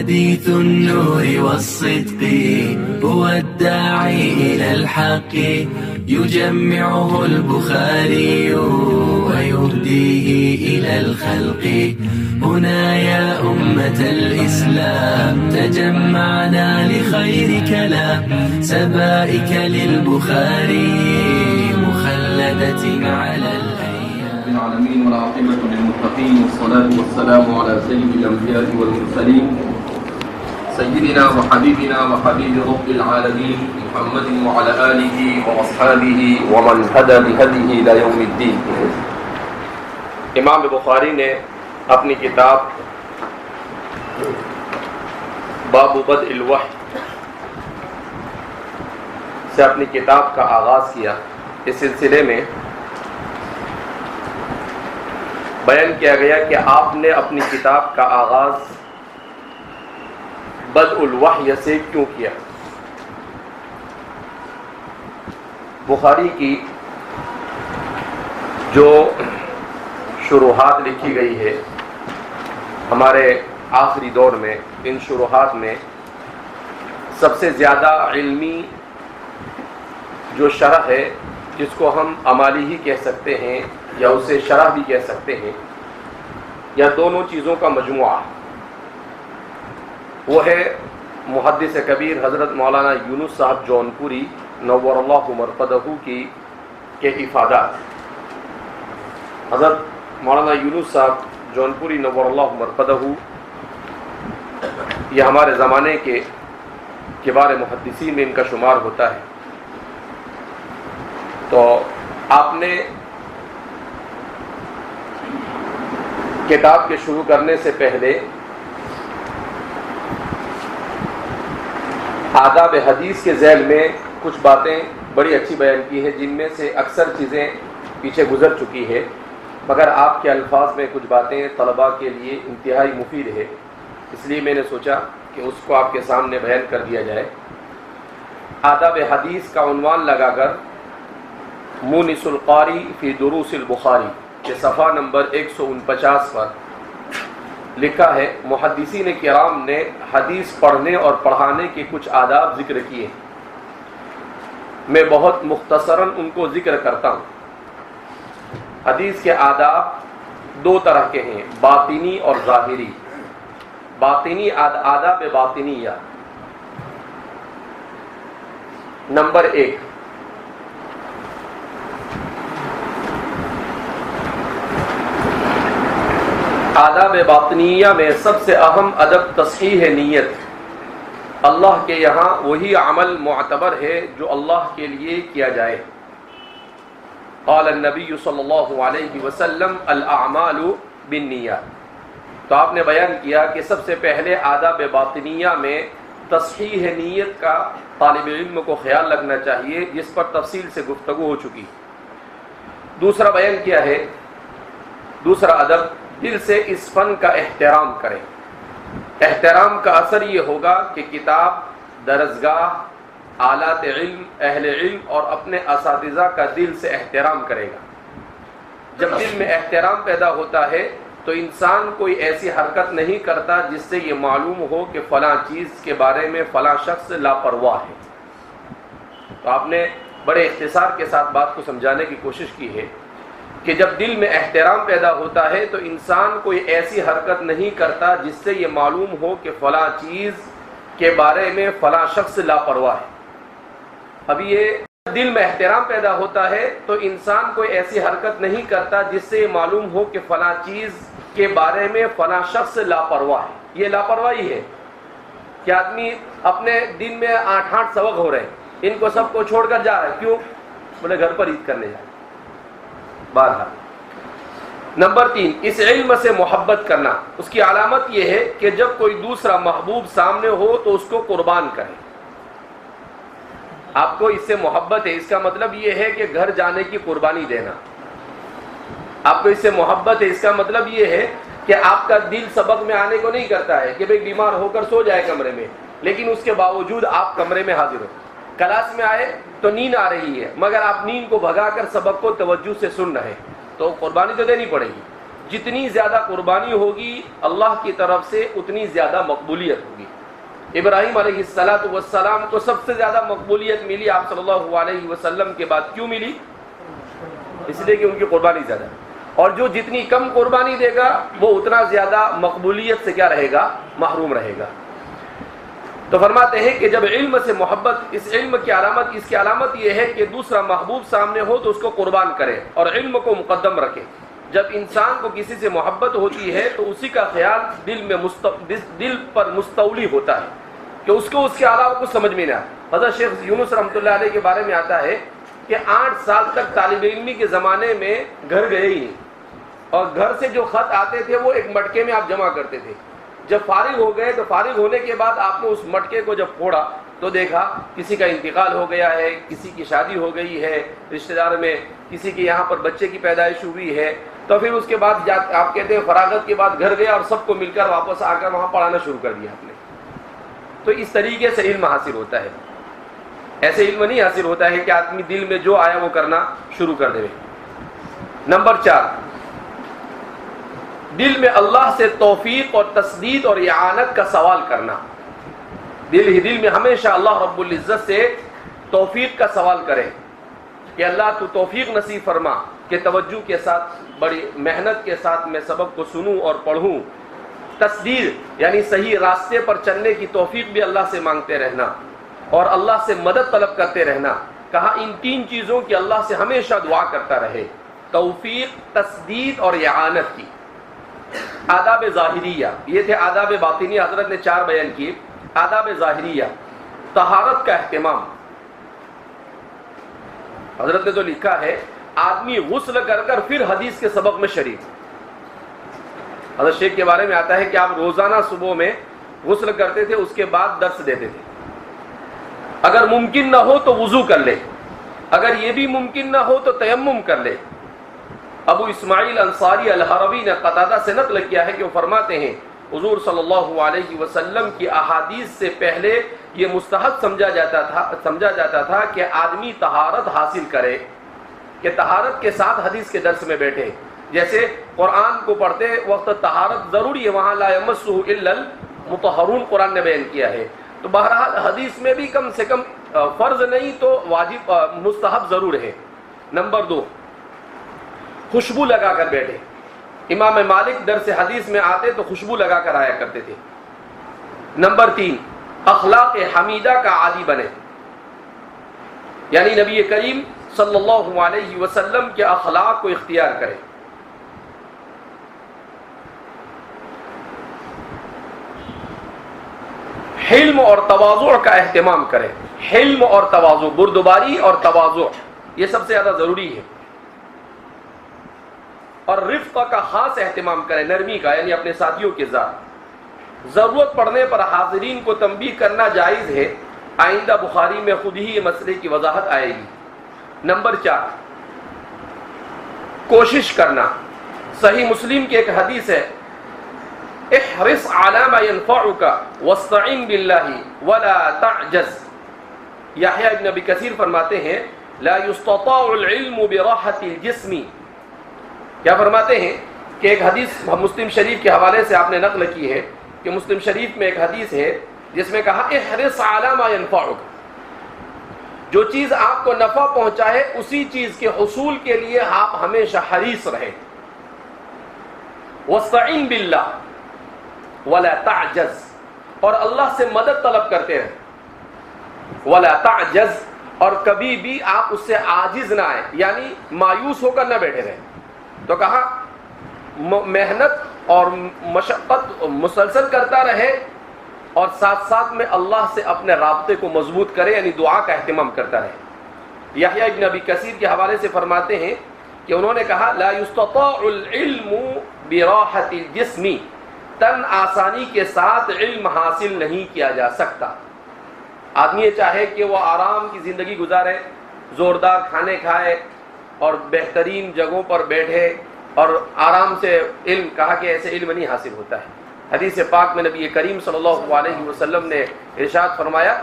حديث النور والصدق هو الداعي إلى الحق يجمعه البخاري ويهديه إلى الخلق. هنا يا أمة الإسلام تجمعنا لخير كلام سبائك للبخاري مخلدة على الأيام. العالمين والعاقبة للمتقين والصلاة والسلام على سيد الأنبياء والمرسلين سيدنا وحبيبنا وحبيب رب العالمين محمد وعلى آله وأصحابه ومن هدى بهديه إلى يوم الدين. امام بخاری نے اپنی کتاب باب بدء الوحی سے اپنی کتاب کا آغاز کیا. اس سلسلے میں بیان کیا گیا کہ آپ نے اپنی کتاب کا آغاز بدء الوحی سے کیوں کیا. بخاری کی جو شروحات لکھی گئی ہے ہمارے آخری دور میں، ان شروحات میں سب سے زیادہ علمی جو شرح ہے، جس کو ہم عملی ہی کہہ سکتے ہیں یا اسے شرح بھی کہہ سکتے ہیں، یا دونوں چیزوں کا مجموعہ، وہ ہے محدث کبیر حضرت مولانا یونس صاحب جونپوری نور اللہ مرقدہ کے افادات. حضرت مولانا یونس صاحب جونپوری نور اللہ مرقدہ یہ ہمارے زمانے کے کبار محدثین میں ان کا شمار ہوتا ہے. تو آپ نے کتاب کے شروع کرنے سے پہلے آداب حدیث کے ذیل میں کچھ باتیں بڑی اچھی بیان کی ہیں، جن میں سے اکثر چیزیں پیچھے گزر چکی ہے، مگر آپ کے الفاظ میں کچھ باتیں طلباء کے لیے انتہائی مفید ہے، اس لیے میں نے سوچا کہ اس کو آپ کے سامنے بیان کر دیا جائے. آداب حدیث کا عنوان لگا کر مونس القاری فی دروس البخاری کے صفحہ نمبر 149 پر لکھا ہے، محدثین کرام نے حدیث پڑھنے اور پڑھانے کے کچھ آداب ذکر کیے. میں بہت مختصراً ان کو ذکر کرتا ہوں. حدیث کے آداب دو طرح کے ہیں، باطنی اور ظاہری. باطنی آداب باطنیہ. نمبر 1، آداب باطنیہ میں سب سے اہم ادب تصحیح نیت. اللہ کے یہاں وہی عمل معتبر ہے جو اللہ کے لیے کیا جائے. قال النبی صلی اللہ علیہ وسلم الاعمال بالنیات. تو آپ نے بیان کیا کہ سب سے پہلے آداب باطنیہ میں تصحیح نیت کا طالب علم کو خیال رکھنا چاہیے، جس پر تفصیل سے گفتگو ہو چکی. دوسرا بیان کیا ہے، دوسرا ادب، دل سے اس فن کا احترام کریں. احترام کا اثر یہ ہوگا کہ کتاب، درسگاہ، آلات علم، اہل علم اور اپنے اساتذہ کا دل سے احترام کرے گا. جب دل میں احترام پیدا ہوتا ہے تو انسان کوئی ایسی حرکت نہیں کرتا جس سے یہ معلوم ہو کہ فلاں چیز کے بارے میں فلاں شخص لاپرواہ ہے. تو آپ نے بڑے اختصار کے ساتھ بات کو سمجھانے کی کوشش کی ہے کہ جب دل میں احترام پیدا ہوتا ہے تو انسان کوئی ایسی حرکت نہیں کرتا جس سے یہ معلوم ہو کہ فلاں چیز کے بارے میں فلاں شخص لاپرواہ ہے. اب یہ دل میں احترام پیدا ہوتا ہے تو انسان کوئی ایسی حرکت نہیں کرتا جس سے یہ معلوم ہو کہ فلاں چیز کے بارے میں فلاں شخص لاپرواہ ہے. یہ لاپرواہی ہے کہ آدمی اپنے دن میں 8 سبق ہو رہے ہیں، ان کو سب کو چھوڑ کر جا رہا ہے. کیوں؟ بولے گھر پر عید کرنے جا رہا ہے. بہرحال نمبر 3، اس علم سے محبت کرنا. اس کی علامت یہ ہے کہ جب کوئی دوسرا محبوب سامنے ہو تو اس کو قربان کریں. آپ کو اس سے محبت ہے، اس کا مطلب یہ ہے کہ گھر جانے کی قربانی دینا. آپ کو اس سے محبت ہے، اس کا مطلب یہ ہے کہ آپ کا دل سبق میں آنے کو نہیں کرتا ہے کہ بھئی بیمار ہو کر سو جائے کمرے میں، لیکن اس کے باوجود آپ کمرے میں حاضر ہو. کلاس میں آئے تو نیند آ رہی ہے، مگر آپ نیند کو بھگا کر سبق کو توجہ سے سن رہے ہیں، تو قربانی تو دینی پڑے گی. جتنی زیادہ قربانی ہوگی اللہ کی طرف سے اتنی زیادہ مقبولیت ہوگی۔ ابراہیم علیہ السلام کو سب سے زیادہ مقبولیت ملی آپ صلی اللہ علیہ وسلم کے بعد، کیوں ملی؟ اس لیے کہ ان کی قربانی زیادہ ہے، اور جو جتنی کم قربانی دے گا وہ اتنا زیادہ مقبولیت سے کیا رہے گا؟ محروم رہے گا۔ تو فرماتے ہیں کہ جب علم سے محبت، اس کی علامت یہ ہے کہ دوسرا محبوب سامنے ہو تو اس کو قربان کرے اور علم کو مقدم رکھے۔ جب انسان کو کسی سے محبت ہوتی ہے تو اسی کا خیال دل پر مستولی ہوتا ہے کہ اس کو اس کے علاوہ کچھ سمجھ میں نہ آئے۔ حضرت شیخ یونس رحمۃ اللہ علیہ کے بارے میں آتا ہے کہ 8 سال تک طالب علمی کے زمانے میں گھر گئے ہی نہیں، اور گھر سے جو خط آتے تھے وہ ایک مٹکے میں آپ جمع کرتے تھے۔ جب فارغ ہو گئے تو فارغ ہونے کے بعد آپ نے اس مٹکے کو جب پھوڑا تو دیکھا کسی کا انتقال ہو گیا ہے، کسی کی شادی ہو گئی ہے رشتہ دار میں، کسی کے یہاں پر بچے کی پیدائش ہوئی ہے، تو پھر اس کے بعد آپ کہتے ہیں فراغت کے بعد گھر گیا اور سب کو مل کر واپس آ کر وہاں پڑھانا شروع کر دیا آپ نے۔ تو اس طریقے سے علم حاصل ہوتا ہے، ایسے علم نہیں حاصل ہوتا ہے کہ آدمی دل میں جو آیا وہ کرنا شروع کر دے۔ نمبر 4، دل میں اللہ سے توفیق اور تسدید اور اعانت کا سوال کرنا۔ دل میں ہمیشہ اللہ رب العزت سے توفیق کا سوال کرے کہ اللہ تو توفیق نصیب فرما کہ توجہ کے ساتھ، بڑی محنت کے ساتھ میں سبق کو سنوں اور پڑھوں۔ تسدید یعنی صحیح راستے پر چلنے کی توفیق بھی اللہ سے مانگتے رہنا اور اللہ سے مدد طلب کرتے رہنا۔ کہا ان 3 چیزوں کی اللہ سے ہمیشہ دعا کرتا رہے، توفیق، تسدید اور اعانت کی۔ آداب ظاہریہ، یہ تھے آداب باطنی، حضرت نے 4 بیان کیے۔ آداب ظاہریہ، طہارت کا اہتمام۔ حضرت نے تو لکھا ہے آدمی غسل کر کر پھر حدیث کے سبق میں شریک۔ حضرت شیخ کے بارے میں آتا ہے کہ آپ روزانہ صبح میں غسل کرتے تھے، اس کے بعد درس دیتے تھے۔ اگر ممکن نہ ہو تو وضو کر لے، اگر یہ بھی ممکن نہ ہو تو تیمم کر لے۔ ابو اسماعیل انصاری الحروی نے قتادہ سے نقل کیا ہے کہ وہ فرماتے ہیں حضور صلی اللہ علیہ وسلم کی احادیث سے پہلے یہ مستحب سمجھا جاتا تھا کہ آدمی طہارت حاصل کرے، کہ طہارت کے ساتھ حدیث کے درس میں بیٹھے۔ جیسے قرآن کو پڑھتے وقت طہارت ضروری ہے، وہاں لا یمسہ الا المطہرون قرآن نے بیان کیا ہے۔ تو بہرحال حدیث میں بھی کم سے کم فرض نہیں تو واجب، مستحب ضرور ہے۔ نمبر 2، خوشبو لگا کر بیٹھے۔ امام مالک درس حدیث میں آتے تو خوشبو لگا کر آیا کرتے تھے۔ نمبر 3، اخلاق حمیدہ کا عادی بنے، یعنی نبی کریم صلی اللہ علیہ وسلم کے اخلاق کو اختیار کرے۔ حلم اور تواضع کا اہتمام کرے۔ حلم اور تواضع، بردباری اور تواضع، یہ سب سے زیادہ ضروری ہے۔ اور رفق کا خاص اہتمام کرے، نرمی کا، یعنی اپنے ساتھیوں کے ساتھ۔ ضرورت پڑنے پر حاضرین کو تنبیہ کرنا جائز ہے، آئندہ بخاری میں خود ہی یہ مسئلے کی وضاحت آئے گی۔ نمبر 4، کوشش کرنا۔ صحیح مسلم کی ایک حدیث ہے، احرص علی ما ينفعک واستعن باللہ ولا تعجز۔ یحییٰ ابن ابی کثیر فرماتے ہیں لا یستطاع العلم براحۃ الجسم۔ کیا فرماتے ہیں کہ ایک حدیث مسلم شریف کے حوالے سے آپ نے نقل کی ہے کہ مسلم شریف میں ایک حدیث ہے جس میں کہا احرص علی ما ينفعک، جو چیز آپ کو نفع پہنچائے اسی چیز کے حصول کے لیے آپ ہمیشہ حریص رہیں۔ واستعن باللہ ولا تعجز، اور اللہ سے مدد طلب کرتے رہیں۔ ولا تعجز، اور کبھی بھی آپ اس سے عاجز نہ آئیں، یعنی مایوس ہو کر نہ بیٹھے رہیں۔ تو کہا محنت اور مشقت مسلسل کرتا رہے اور ساتھ ساتھ میں اللہ سے اپنے رابطے کو مضبوط کرے، یعنی دعا کا اہتمام کرتا رہے۔ یحییٰ ابن ابی کثیر کے حوالے سے فرماتے ہیں کہ انہوں نے کہا لا یستطاع العلم براحۃ الجسم، تن آسانی کے ساتھ علم حاصل نہیں کیا جا سکتا۔ آدمی یہ چاہے کہ وہ آرام کی زندگی گزارے، زوردار کھانے کھائے اور بہترین جگہوں پر بیٹھے اور آرام سے علم، کہا کہ ایسے علم نہیں حاصل ہوتا ہے۔ حدیث پاک میں نبی کریم صلی اللہ علیہ وسلم نے ارشاد فرمایا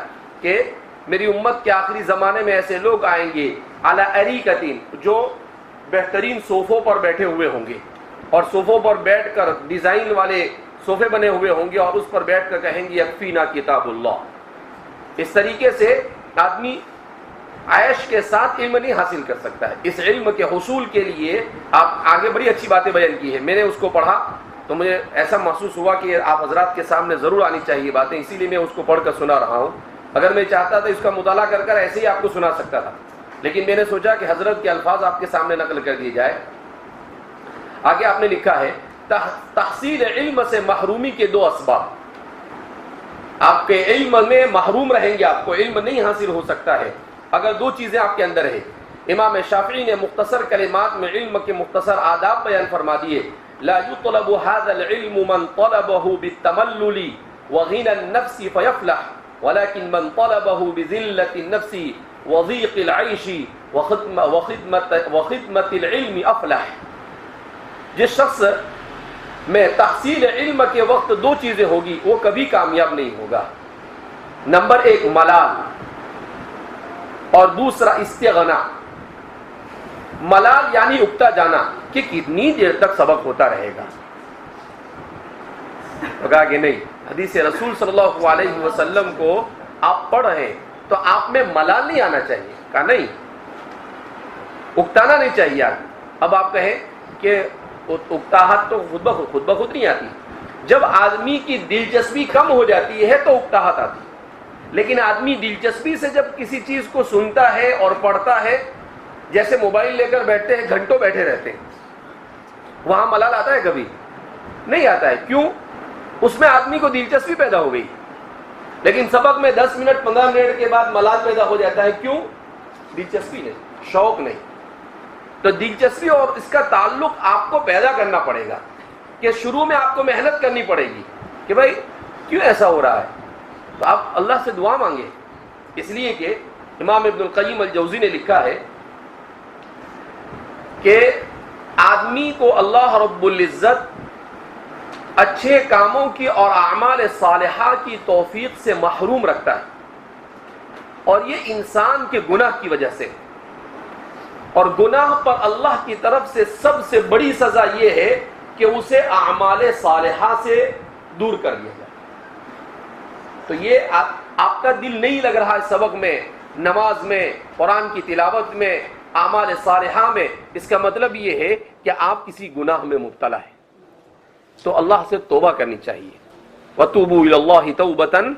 کہ میری امت کے آخری زمانے میں ایسے لوگ آئیں گے علی اریکۃ، جو بہترین صوفوں پر بیٹھے ہوئے ہوں گے، اور صوفوں پر بیٹھ کر ڈیزائن والے صوفے بنے ہوئے ہوں گے اور اس پر بیٹھ کر کہیں گے یکفینا کتاب اللہ۔ اس طریقے سے آدمی عیش کے ساتھ علم نہیں حاصل کر سکتا ہے۔ اس علم کے حصول کے لیے آپ آگے بڑی اچھی باتیں بیان کی ہیں، میں نے اس کو پڑھا تو مجھے ایسا محسوس ہوا کہ آپ حضرات کے سامنے ضرور آنی چاہیے باتیں، اسی لیے میں اس کو پڑھ کر سنا رہا ہوں۔ اگر میں چاہتا تھا اس کا مطالعہ کر کر ایسے ہی آپ کو سنا سکتا تھا، لیکن میں نے سوچا کہ حضرت کے الفاظ آپ کے سامنے نقل کر دیے جائے۔ آگے آپ نے لکھا ہے تحصیل علم سے محرومی کے دو اسباب، آپ کے علم میں محروم رہیں گے، آپ کو علم نہیں حاصل ہو سکتا ہے اگر دو چیزیں آپ کے اندر ہیں۔ امام شافعی نے مختصر کلمات میں علم کے مختصر آداب بیان فرما دیے، لا يطلب هذا العلم من طلبه بالتملل وغنى النفس فيفلح ولكن من طلبه بذلة النفس وضيق العيش وخدمة العلم افلح۔ جس شخص میں تحصیل علم کے وقت دو چیزیں ہوگی وہ کبھی کامیاب نہیں ہوگا، نمبر ایک ملال اور دوسرا استغنا۔ ملال یعنی اکتا جانا کہ کتنی دیر تک سبق ہوتا رہے گا، کہا کہ نہیں، حدیث رسول صلی اللہ علیہ وسلم کو آپ پڑھ رہے ہیں تو آپ میں ملال نہیں آنا چاہیے، کہا نہیں، اکتانا نہیں چاہیے۔ اب آپ کہیں کہ اکتاہٹ تو خود بخود نہیں آتی، جب آدمی کی دلچسپی کم ہو جاتی ہے تو اکتاہٹ آتی، لیکن آدمی دلچسپی سے جب کسی چیز کو سنتا ہے اور پڑھتا ہے، جیسے موبائل لے کر بیٹھتے ہیں گھنٹوں بیٹھے رہتے ہیں، وہاں ملال آتا ہے؟ کبھی نہیں آتا ہے۔ کیوں؟ اس میں آدمی کو دلچسپی پیدا ہو گئی، لیکن سبق میں 10 منٹ 15 منٹ کے بعد ملال پیدا ہو جاتا ہے۔ کیوں؟ دلچسپی نہیں، شوق نہیں۔ تو دلچسپی اور اس کا تعلق آپ کو پیدا کرنا پڑے گا کہ شروع میں آپ کو محنت کرنی پڑے گی کہ بھائی کیوں ایسا ہو رہا ہے، تو آپ اللہ سے دعا مانگے۔ اس لیے کہ امام ابن القیم الجوزی نے لکھا ہے کہ آدمی کو اللہ رب العزت اچھے کاموں کی اور اعمال صالحہ کی توفیق سے محروم رکھتا ہے، اور یہ انسان کے گناہ کی وجہ سے، اور گناہ پر اللہ کی طرف سے سب سے بڑی سزا یہ ہے کہ اسے اعمال صالحہ سے دور کر دیا جائے۔ تو یہ آپ کا دل نہیں لگ رہا ہے سبق میں، نماز میں، قرآن کی تلاوت میں، اعمال صالحہ میں، اس کا مطلب یہ ہے کہ آپ کسی گناہ میں مبتلا ہیں، تو اللہ سے توبہ کرنی چاہیے۔ وَتُوبُوا إِلَى اللَّهِ تَوْبَةً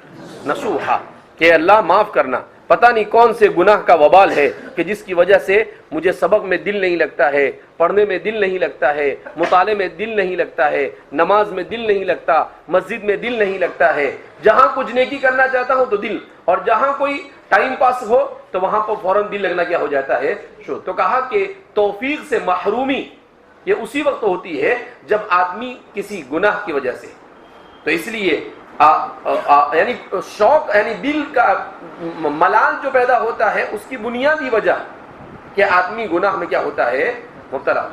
نَصُوحًا، کہ اللہ معاف کرنا، پتہ نہیں کون سے گناہ کا وبال ہے کہ جس کی وجہ سے مجھے سبق میں دل نہیں لگتا ہے، پڑھنے میں دل نہیں لگتا ہے، مطالعے میں دل نہیں لگتا ہے، نماز میں دل نہیں لگتا، مسجد میں دل نہیں لگتا ہے، جہاں کچھ نیکی کرنا چاہتا ہوں تو دل، اور جہاں کوئی ٹائم پاس ہو تو وہاں پر فوراً دل لگنا کیا ہو جاتا ہے، شو۔ تو کہا کہ توفیق سے محرومی یہ اسی وقت ہوتی ہے جب آدمی کسی گناہ کی وجہ سے، تو اس لیے یعنی شوق یعنی دل کا ملال جو پیدا ہوتا ہے اس کی بنیادی وجہ کہ آدمی گناہ میں کیا ہوتا ہے، مبتلا۔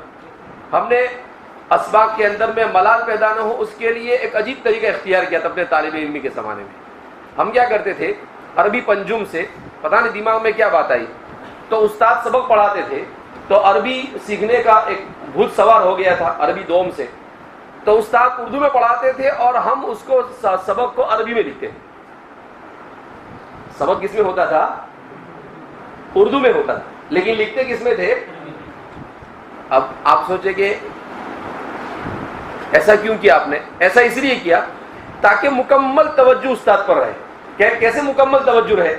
ہم نے اسباق کے اندر میں ملال پیدا نہ ہو اس کے لیے ایک عجیب طریقہ اختیار کیا تھا اپنے طالب علمی کے زمانے میں۔ ہم کیا کرتے تھے، عربی پنجم سے پتہ نہیں دماغ میں کیا بات آئی، تو استاد سبق پڑھاتے تھے تو عربی سیکھنے کا ایک بھوت سوار ہو گیا تھا عربی دوم سے، تو استاد اردو میں پڑھاتے تھے اور ہم اس کو سبق کو عربی میں لکھتے تھے۔ سبق کس میں ہوتا تھا؟ اردو میں ہوتا تھا، لیکن لکھتے کس میں تھے؟ اب آپ سوچیں کہ ایسا کیوں کیا آپ نے؟ ایسا اس لیے کیا تاکہ مکمل توجہ استاد پر رہے۔ کیسے مکمل توجہ رہے؟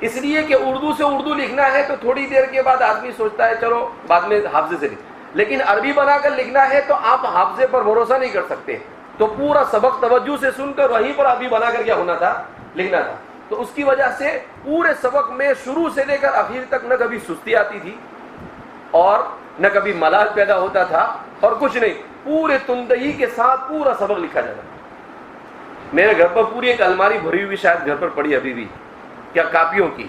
اس لیے کہ اردو سے اردو لکھنا ہے تو تھوڑی دیر کے بعد آدمی سوچتا ہے چلو بعد میں حافظے سے لکھ، لیکن عربی بنا کر لکھنا ہے تو آپ حافظے پر بھروسہ نہیں کر سکتے، تو پورا سبق توجہ سے سن کر وہیں پر عربی بنا کر کیا ہونا تھا، لکھنا تھا۔ تو اس کی وجہ سے پورے سبق میں شروع سے لے کر آخر تک نہ کبھی سستی آتی تھی اور نہ کبھی ملال پیدا ہوتا تھا، اور کچھ نہیں، پورے تندہی کے ساتھ پورا سبق لکھا جاتا تھا۔ میرے گھر پر پوری ایک الماری بھری ہوئی شاید گھر پر پڑی ابھی بھی، کیا کاپیوں کی،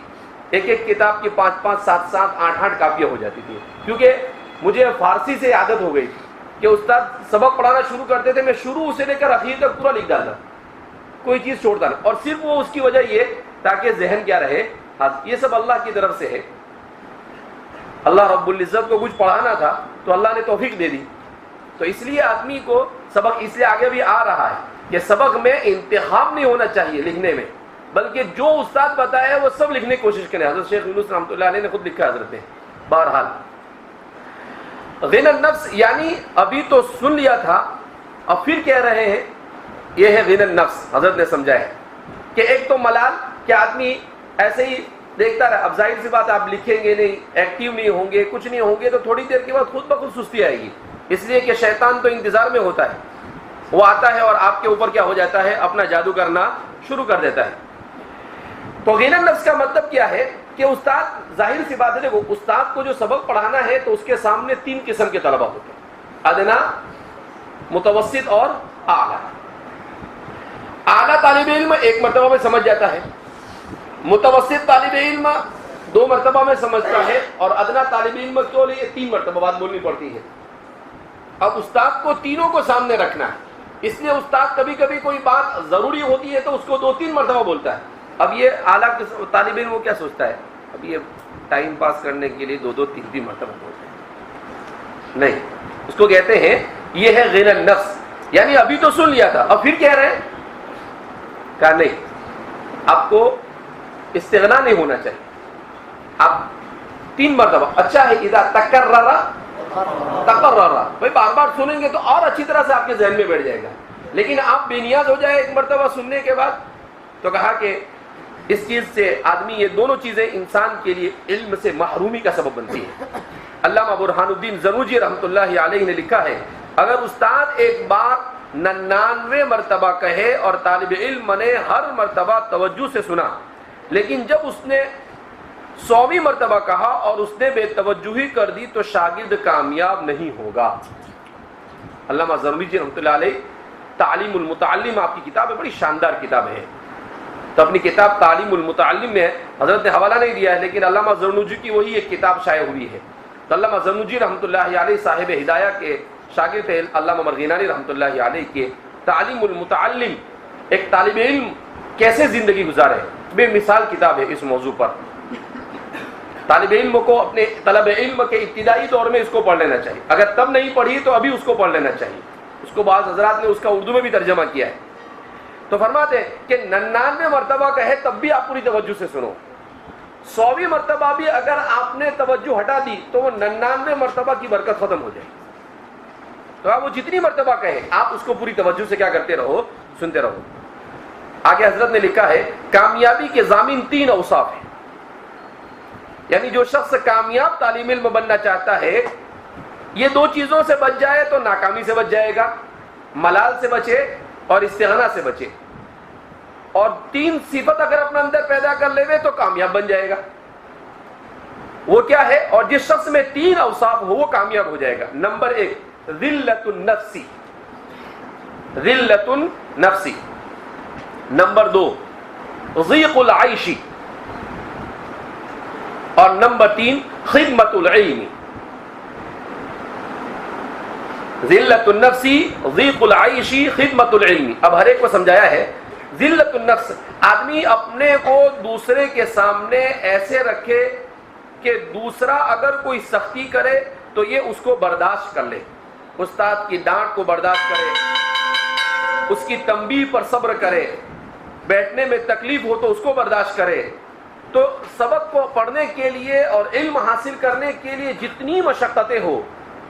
ایک ایک کتاب کی 5 7 7 8 8 کاپیاں ہو جاتی تھی، کیونکہ مجھے فارسی سے عادت ہو گئی تھی کہ استاد سبق پڑھانا شروع کرتے تھے، میں شروع سے لے کر آخر تک پورا لکھ ڈالتا، کوئی چیز چھوڑتا نہیں، اور صرف وہ اس کی وجہ یہ تاکہ ذہن کیا رہے، یہ سب اللہ کی طرف سے ہے۔ اللہ رب العزت کو کچھ پڑھانا تھا تو اللہ نے توفیق دے دی، تو اس لیے آدمی کو سبق اس لیے آگے بھی آ رہا ہے کہ سبق میں انتخاب نہیں ہونا چاہیے لکھنے میں، بلکہ جو استاد بتایا وہ سب لکھنے کی کوشش کریں. حضرت شیخ یونس رحمۃ اللہ علیہ نے خود لکھا حضرت نے. بہرحال غنى النفس یعنی ابھی تو سن لیا تھا، اب پھر کہہ رہے ہیں یہ ہے غنى النفس. حضرت نے سمجھا ہے کہ ایک تو ملال کہ آدمی ایسے ہی دیکھتا رہا. اب ظاہر سی بات آپ لکھیں گے نہیں، ایکٹیو نہیں ہوں گے، کچھ نہیں ہوں گے، تو تھوڑی دیر کے بعد خود بخود سستی آئے گی. اس لیے کہ شیطان تو انتظار میں ہوتا ہے، وہ آتا ہے اور آپ کے اوپر کیا ہو جاتا ہے، اپنا جادو کرنا شروع کر دیتا ہے. تو غنى النفس کا مطلب کیا ہے کہ استاد ظاہر سی بات ہے، دیکھو استاد کو جو سبق پڑھانا ہے تو اس کے سامنے 3 قسم کے طلبہ ہوتے ہیں، ادنا، متوسط اور اعلیٰ. اعلیٰ طالب علم ایک مرتبہ میں سمجھ جاتا ہے، متوسط طالب علم 2 مرتبہ میں سمجھتا ہے، اور ادنا طالب علم کے لیے 3 مرتبہ بات بولنی پڑتی ہے. اب استاد کو تینوں کو سامنے رکھنا ہے، اس لیے استاد کبھی کبھی کوئی بات ضروری ہوتی ہے تو اس کو 2-3 مرتبہ بولتا ہے. اب یہ اعلیٰ طالب علم وہ کیا سوچتا ہے، اب یہ ٹائم پاس کرنے کے لیے 2-3 مرتبہ بولتے ہیں. نہیں، اس کو کہتے ہیں یہ ہے غنى النفس، یعنی ابھی تو سن لیا تھا، اب پھر کہہ رہے ہیں. کہا نہیں، آپ کو استغنا نہیں ہونا چاہیے، آپ 3 مرتبہ. اچھا ہے اذا تکرر بھائی بار بار سنیں گے تو اور اچھی طرح سے آپ کے ذہن میں بیٹھ جائے گا، لیکن آپ بے نیاز ہو جائے 1 مرتبہ سننے کے بعد. تو کہا کہ اس چیز سے آدمی، یہ دونوں چیزیں انسان کے لیے علم سے محرومی کا سبب بنتی ہے. علامہ برہان الدین زنوجی رحمۃ اللہ علیہ نے لکھا ہے، اگر استاد ایک بار 99 مرتبہ کہے اور طالب علم نے ہر مرتبہ توجہ سے سنا، لیکن جب اس نے 100ویں مرتبہ کہا اور اس نے بے توجہی کر دی تو شاگرد کامیاب نہیں ہوگا. علامہ زنوجی رحمۃ اللہ علیہ تعلیم المتعلم آپ کی کتاب ہے، بڑی شاندار کتاب ہے. تو اپنی کتاب تعلیم المتعلم میں حضرت نے حوالہ نہیں دیا ہے، لیکن علامہ زرنوجی کی وہی ایک کتاب شائع ہوئی ہے. تو علامہ زرنوجی رحمۃ اللہ علیہ صاحب ہدایہ کے شاگرد تھے علامہ مرغینانی رحمۃ اللہ علیہ کے. تعلیم المتعلم، ایک طالب علم کیسے زندگی گزارے، بے مثال کتاب ہے اس موضوع پر. طالب علم کو اپنے طلب علم کے ابتدائی دور میں اس کو پڑھ لینا چاہیے، اگر تب نہیں پڑھی تو ابھی اس کو پڑھ لینا چاہیے. اس کو بعض حضرات نے اس کا اردو میں بھی ترجمہ کیا ہے. تو فرماتے ہیں کہ 99 مرتبہ کہے تب بھی آپ پوری توجہ سے سنو، 100ویں مرتبہ بھی اگر آپ نے توجہ ہٹا دی تو وہ 99 مرتبہ کی برکت ختم ہو جائے. تو آپ وہ جتنی مرتبہ کہے آپ اس کو پوری توجہ سے کیا کرتے رہو، سنتے رہو. آگے حضرت نے لکھا ہے کامیابی کے ضامن 3 اوصاف ہیں، یعنی جو شخص کامیاب طالب علم بننا چاہتا ہے یہ 2 چیزوں سے بچ جائے تو ناکامی سے بچ جائے گا، ملال سے بچے اور استغنا سے بچے، اور 3 صفت اگر اپنے اندر پیدا کر لے تو کامیاب بن جائے گا. وہ کیا ہے، اور جس شخص میں 3 اوصاف ہو وہ کامیاب ہو جائے گا. نمبر 1 ذلت النفس، ذلت النفس. نمبر 2 ضیق العیش، اور نمبر 3 خدمت العلم. ذلت النفس، ضیق العیش، خدمت العلم. اب ہر ایک کو سمجھایا ہے. ذلت النفس، آدمی اپنے کو دوسرے کے سامنے ایسے رکھے کہ دوسرا اگر کوئی سختی کرے تو یہ اس کو برداشت کر لے. استاد کی ڈانٹ کو برداشت کرے، اس کی تنبیہ پر صبر کرے، بیٹھنے میں تکلیف ہو تو اس کو برداشت کرے. تو سبق کو پڑھنے کے لیے اور علم حاصل کرنے کے لیے جتنی مشقتیں ہو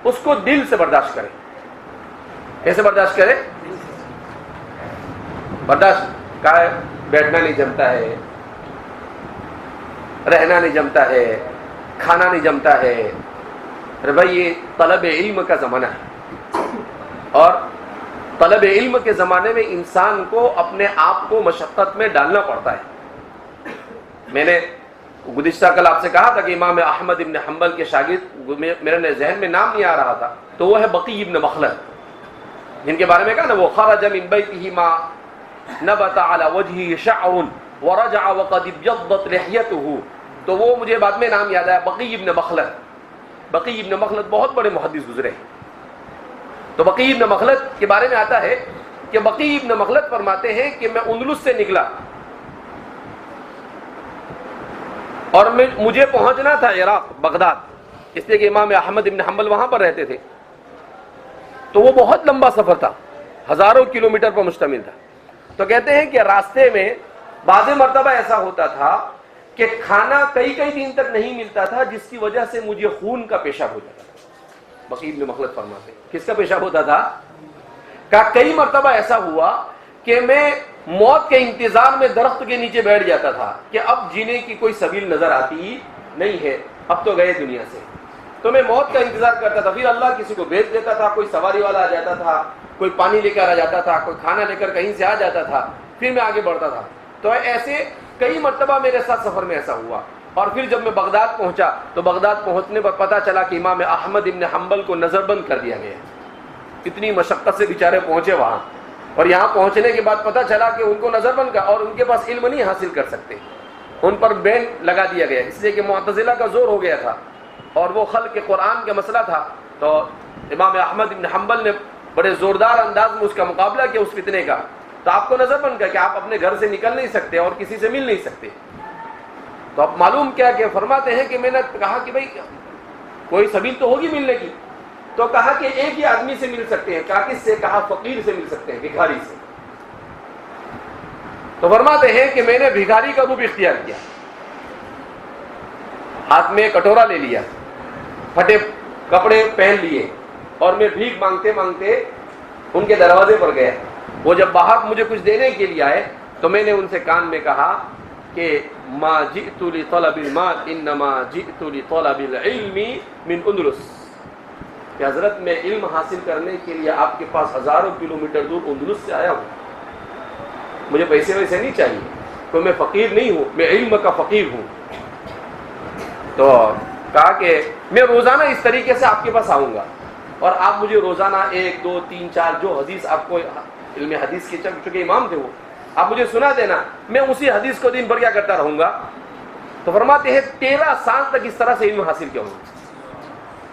اس کو دل سے برداشت کرے. کیسے برداشت کرے؟ برداشت کا ہے، بیٹھنا نہیں جمتا ہے، رہنا نہیں جمتا ہے، کھانا نہیں جمتا ہے. ارے بھائی یہ طلب علم کا زمانہ ہے، اور طلب علم کے زمانے میں انسان کو اپنے آپ کو مشقت میں ڈالنا پڑتا ہے. میں نے گزشتہ کل آپ سے کہا تھا کہ امام احمد ابن حنبل کے شاگرد، میرے ذہن میں نام نہیں آ رہا تھا، تو وہ ہے بقی ابن مخلد، جن کے بارے میں کہا نا وہ خرج من بیتہ ما نبت على وجهه شعر ورجع وقد ابيضت لحيته. تو وہ مجھے بعد میں نام یاد آیا، بقی ابن مخلد. بقی ابن مخلد بہت بڑے محدث گزرے. تو بقی ابن مخلد کے بارے میں آتا ہے کہ بقی ابن مخلد فرماتے ہیں کہ میں اندلس سے نکلا اور مجھے پہنچنا تھا عراق، بغداد، اس لیے کہ امام احمد ابن حنبل وہاں پر رہتے تھے. تو وہ بہت لمبا سفر تھا، ہزاروں کلومیٹر پر مشتمل تھا. تو کہتے ہیں کہ راستے میں بعض مرتبہ ایسا ہوتا تھا کہ کھانا کئی دن تک نہیں ملتا تھا، جس کی وجہ سے مجھے خون کا پیشاب ہو جاتا تھا. بقی ابن مخلد فرماتے ہیں کس کا پیشاب ہوتا تھا؟ کہا کئی مرتبہ ایسا ہوا کہ میں موت کے انتظار میں درخت کے نیچے بیٹھ جاتا تھا کہ اب جینے کی کوئی سبیل نظر آتی نہیں ہے، اب تو گئے دنیا سے. تو میں موت کا انتظار کرتا تھا. پھر اللہ کسی کو بھیج دیتا تھا، کوئی سواری والا آ جاتا تھا، کوئی پانی لے کر آ جاتا تھا، کوئی کھانا لے کر کہیں سے آ جاتا تھا، پھر میں آگے بڑھتا تھا. تو ایسے کئی مرتبہ میرے ساتھ سفر میں ایسا ہوا. اور پھر جب میں بغداد پہنچا تو بغداد پہنچنے پر پتہ چلا کہ امام احمد ابن حنبل کو نظر بند کر دیا گیا. اتنی مشقت سے بیچارے پہنچے وہاں، اور یہاں پہنچنے کے بعد پتہ چلا کہ ان کو نظر بند کر، اور ان کے پاس علم نہیں حاصل کر سکتے. ان پر بین لگا دیا گیا، اس لیے کہ معتزلہ کا زور ہو گیا تھا اور وہ خلق قرآن کا مسئلہ تھا. تو امام احمد ابن حنبل نے بڑے زوردار انداز میں اس کا مقابلہ کیا اس فتنے کا. تو آپ کو نظر بند کر کہ آپ اپنے گھر سے نکل نہیں سکتے اور کسی سے مل نہیں سکتے. تو اب معلوم کیا کہ فرماتے ہیں کہ میں نے کہا کہ بھائی کوئی سبیل تو ہوگی ملنے کی. تو کہا کہ ایک ہی آدمی سے مل سکتے ہیں. کہا کس سے؟ کہا فقیر سے مل سکتے ہیں، بھکاری سے. تو فرماتے ہیں کہ میں نے بھکاری کا روپ اختیار کیا، ہاتھ میں کٹورا لے لیا، پھٹے کپڑے پہن لیے، اور میں بھیک مانگتے مانگتے ان کے دروازے پر گیا. وہ جب باہر مجھے کچھ دینے کے لیے آئے تو میں نے ان سے کان میں کہا کہ ما جئت لطلب المال انما جئت لطلب العلم من اندلس، کہ حضرت میں علم حاصل کرنے کے لیے آپ کے پاس ہزاروں کلومیٹر دور اندلس سے آیا ہوں. مجھے پیسے ویسے نہیں چاہیے، تو میں فقیر نہیں ہوں، میں علم کا فقیر ہوں. تو کہا کہ میں روزانہ اس طریقے سے آپ کے پاس آؤں گا، اور آپ مجھے روزانہ 1 2 3 4 جو حدیث آپ کو علم حدیث کے چونکہ امام تھے وہ، آپ مجھے سنا دینا، میں اسی حدیث کو دن بھر کیا کرتا رہوں گا. تو فرماتے ہیں 13 سال تک اس طرح سے علم حاصل کیا ہوں،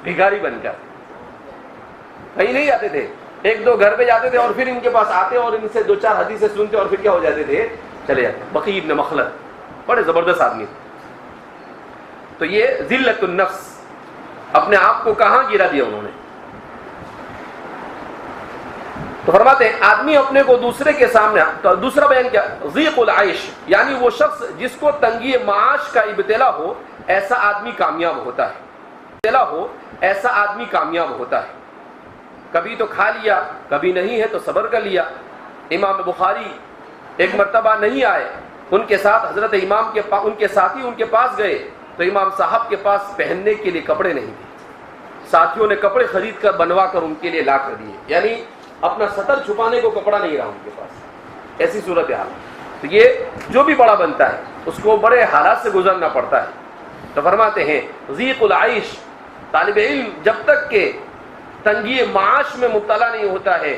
بھکاری بن کر. کہیں نہیں جاتے تھے، 1 2 گھر پہ جاتے تھے اور پھر ان کے پاس آتے اور ان سے 2 4 حدیثیں سنتے اور پھر کیا ہو جاتے تھے، چلے جاتے. بقی ابن مخلد بڑے زبردست آدمی تھے. تو یہ ذلت النفس، اپنے آپ کو کہاں گرا دیا انہوں نے. تو فرماتے ہیں آدمی اپنے کو دوسرے کے سامنے. تو دوسرا بیان کیا؟ ضیق العیش، یعنی وہ شخص جس کو تنگی معاش کا ابتلا ہو ایسا آدمی کامیاب ہوتا ہے. ابتلا ہو ایسا آدمی کامیاب ہوتا ہے. کبھی تو کھا لیا، کبھی نہیں ہے تو صبر کر لیا. امام بخاری ایک مرتبہ نہیں آئے، ان کے ساتھ حضرت امام کے ان کے ساتھی ان کے پاس گئے تو امام صاحب کے پاس پہننے کے لیے کپڑے نہیں تھے. ساتھیوں نے کپڑے خرید کر بنوا کر ان کے لیے لا کر دیے، یعنی اپنا سطر چھپانے کو کپڑا نہیں رہا ان کے پاس. ایسی صورتحال. تو یہ جو بھی بڑا بنتا ہے اس کو بڑے حالات سے گزرنا پڑتا ہے. تو فرماتے ہیں ضیق العیش، طالب علم جب تک کہ تنگی معاش میں مبتلا نہیں ہوتا ہے،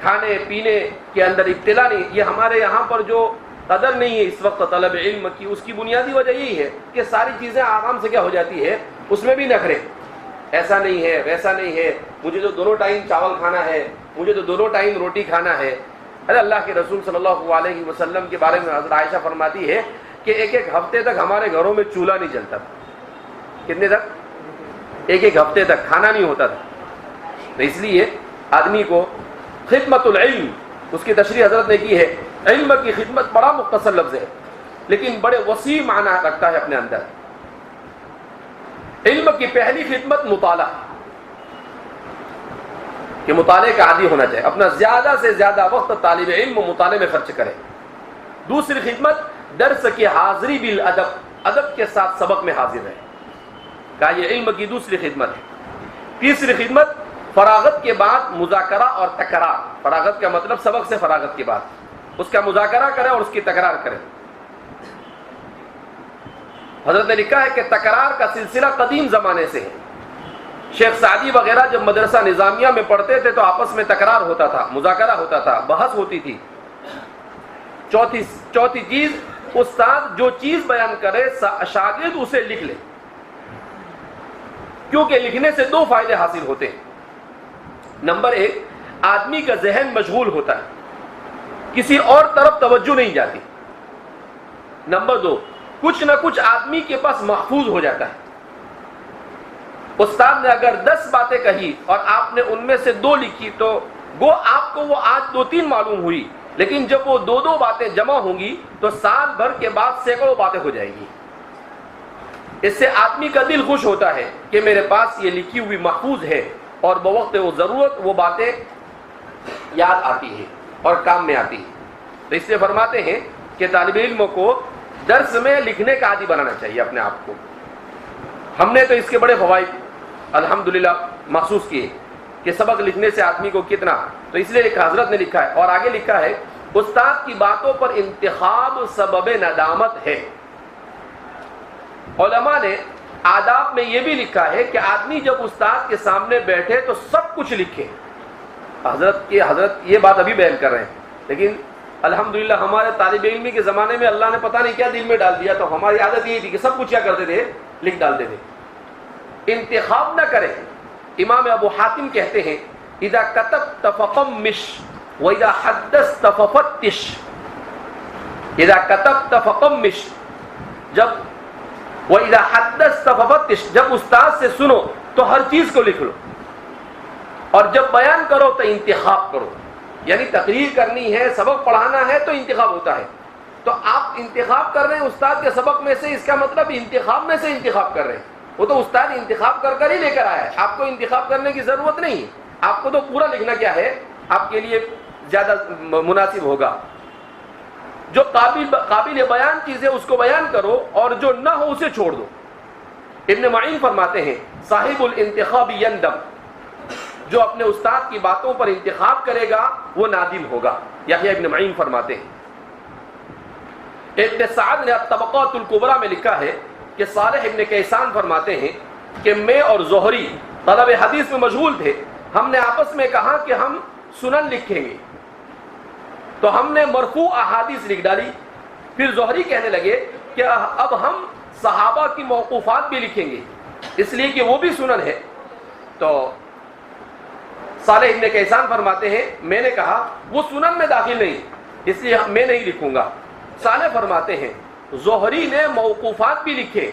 کھانے پینے کے اندر ابتلا نہیں. یہ ہمارے یہاں پر جو قدر نہیں ہے اس وقت طلب علم کی، اس کی بنیادی وجہ یہی ہے کہ ساری چیزیں آرام سے کیا ہو جاتی ہے، اس میں بھی نخرے. ایسا نہیں ہے، ویسا نہیں ہے، مجھے تو دونوں ٹائم چاول کھانا ہے، مجھے تو دونوں ٹائم روٹی کھانا ہے. ارے اللہ کے رسول صلی اللہ علیہ وسلم کے بارے میں حضرت عائشہ فرماتی ہے کہ 1 ہفتے تک ہمارے گھروں میں چولہا نہیں جلتا تھا. کتنے تک؟ 1 ہفتے تک کھانا نہیں ہوتا تھا. تو اس لیے آدمی کو خدمت العلم، اس کی تشریح حضرت نے کی ہے. علم کی خدمت بڑا مختصر لفظ ہے لیکن بڑے وسیع معنی رکھتا ہے اپنے اندر. علم کی پہلی خدمت مطالعہ، کہ مطالعے کا عادی ہونا چاہیے، اپنا زیادہ سے زیادہ وقت طالب علم و مطالعے میں خرچ کرے. دوسری خدمت درس کی حاضری بالادب، ادب کے ساتھ سبق میں حاضر رہے. کہا یہ علم کی دوسری خدمت ہے. تیسری خدمت فراغت کے بعد مذاکرہ اور تکرار. فراغت کا مطلب سبق سے فراغت کے بعد اس کا مذاکرہ کرے اور اس کی تکرار کرے. حضرت نے لکھا ہے کہ تکرار کا سلسلہ قدیم زمانے سے ہے. شیخ سعدی وغیرہ جب مدرسہ نظامیہ میں پڑھتے تھے تو آپس میں تکرار ہوتا تھا، مذاکرہ ہوتا تھا، بحث ہوتی تھی. چوتھی چیز، استاد جو چیز بیان کرے شاگرد اسے لکھ لے، کیونکہ لکھنے سے 2 فائدے حاصل ہوتے ہیں. نمبر 1، آدمی کا ذہن مشغول ہوتا ہے، کسی اور طرف توجہ نہیں جاتی. نمبر 2، کچھ نہ کچھ آدمی کے پاس محفوظ ہو جاتا ہے. استاد نے اگر 10 باتیں کہی اور آپ نے ان میں سے 2 لکھی تو وہ آپ کو وہ آج 2-3 معلوم ہوئی، لیکن جب وہ 2 باتیں جمع ہوں گی تو سال بھر کے بعد سینکڑوں باتیں ہو جائیں گی۔ اس سے آدمی کا دل خوش ہوتا ہے کہ میرے پاس یہ لکھی ہوئی محفوظ ہے اور بوقت وہ ضرورت وہ باتیں یاد آتی ہیں اور کام میں آتی ہیں۔ تو اس لیے فرماتے ہیں کہ طالب علموں کو درس میں لکھنے کا عادی بنانا چاہیے اپنے آپ کو۔ ہم نے تو اس کے بڑے فوائد الحمدللہ محسوس کیے کہ سبق لکھنے سے آدمی کو کتنا، تو اس لیے ایک حضرت نے لکھا ہے اور آگے لکھا ہے، استاد کی باتوں پر انتخاب سبب ندامت ہے۔ علماء نے آداب میں یہ بھی لکھا ہے کہ آدمی جب استاد کے سامنے بیٹھے تو سب کچھ لکھے۔ حضرت یہ بات ابھی بیان کر رہے ہیں، لیکن الحمدللہ ہمارے طالب علمی کے زمانے میں اللہ نے پتہ نہیں کیا دل میں ڈال دیا، تو ہماری عادت یہ تھی کہ سب کچھ کیا کرتے تھے، لکھ ڈالتے تھے، انتخاب نہ کریں۔ امام ابو حاتم کہتے ہیں اذا کتبت فقمش واذا حدثت ففتش، اذا کتبت فقمش، جب واذا حدثت ففتش، جب استاد سے سنو تو ہر چیز کو لکھ لو، اور جب بیان کرو تو انتخاب کرو، یعنی تقریر کرنی ہے، سبق پڑھانا ہے تو انتخاب ہوتا ہے۔ تو آپ انتخاب کر رہے ہیں استاد کے سبق میں سے، اس کا مطلب انتخاب میں سے انتخاب کر رہے ہیں۔ وہ تو استاد انتخاب کر کر ہی لے کر آیا ہے، آپ کو انتخاب کرنے کی ضرورت نہیں ہے، آپ کو تو پورا لکھنا کیا ہے آپ کے لیے زیادہ مناسب ہوگا۔ جو قابل بیان چیز ہے اس کو بیان کرو، اور جو نہ ہو اسے چھوڑ دو۔ ابن معین فرماتے ہیں صاحب الانتخاب یندم، جو اپنے استاد کی باتوں پر انتخاب کرے گا وہ نادم ہوگا۔ یحییٰ ابن معین فرماتے ہیں۔ ابن سعد نے الطبقات الکبریٰ میں لکھا ہے کہ صالح ابن کیسان فرماتے ہیں کہ میں اور زہری طلب حدیث میں مشغول تھے، ہم نے آپس میں کہا کہ ہم سنن لکھیں گے، تو ہم نے مرفوع احادیث لکھ ڈالی۔ پھر زہری کہنے لگے کہ اب ہم صحابہ کی موقوفات بھی لکھیں گے، اس لیے کہ وہ بھی سنن ہے۔ تو صالح ابن کیسان فرماتے ہیں میں نے کہا وہ سنن میں داخل نہیں، اس لیے میں نہیں لکھوں گا۔ صالح فرماتے ہیں زہری نے موقوفات بھی لکھے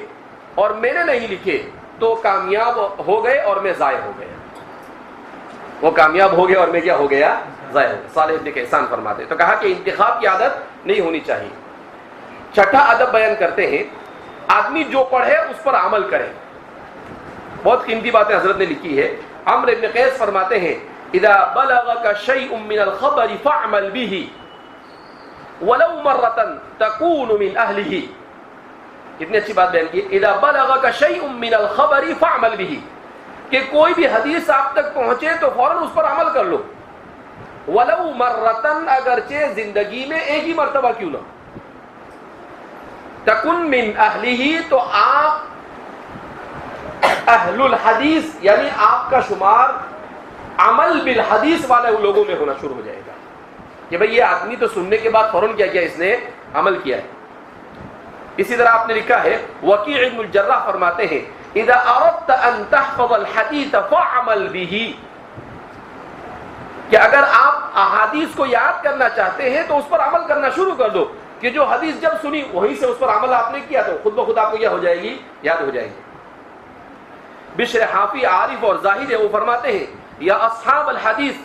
اور میں نے نہیں لکھے، تو کامیاب ہو گئے اور میں ضائع ہو گیا۔ وہ کامیاب ہو گیا اور میں کیا ہو گیا، ضائع ہو گیا۔ صالح ابن کیسان فرماتے ہیں۔ تو کہا کہ انتخاب کی عادت نہیں ہونی چاہیے۔ چھٹا ادب بیان کرتے ہیں آدمی جو پڑھے اس پر عمل کرے۔ بہت قیمتی باتیں حضرت نے لکھی ہے۔ عمرو ابن قیس فرماتے ہیں اذا بلغك شيء من الخبر فاعمل به ولو مرة تكون من اهله۔ اتنی اچھی بات بیان کی، اذا بلغك شيء من الخبر فاعمل به، کہ کوئی بھی حدیث آپ تک پہنچے تو فوراً اس پر عمل کر لو، ولو مرة، اگرچہ زندگی میں ایک ہی مرتبہ کیوں نہ، تکن من اہلہ، تو آپ اہل الحدیث یعنی آپ کا شمار عمل بالحدیث والے لوگوں میں ہونا شروع ہو جائے گا کہ بھئی یہ آدمی تو سننے کے بعد فوراً کیا اس نے عمل کیا ہے۔ اسی طرح آپ نے لکھا ہے وکیع بن الجراح فرماتے ہیں اذا اردت ان تحفظ الحدیث فاعمل به، کہ اگر آپ احادیث کو یاد کرنا چاہتے ہیں تو اس پر عمل کرنا شروع کر دو، کہ جو حدیث جب سنی وہیں سے اس پر عمل آپ نے کیا تو خود بخود آپ کو کیا ہو جائے گی، یاد ہو جائے گی۔ بشر حافی عارف اور زاہد ہے، وہ فرماتے ہیں یا اصحاب الحدیث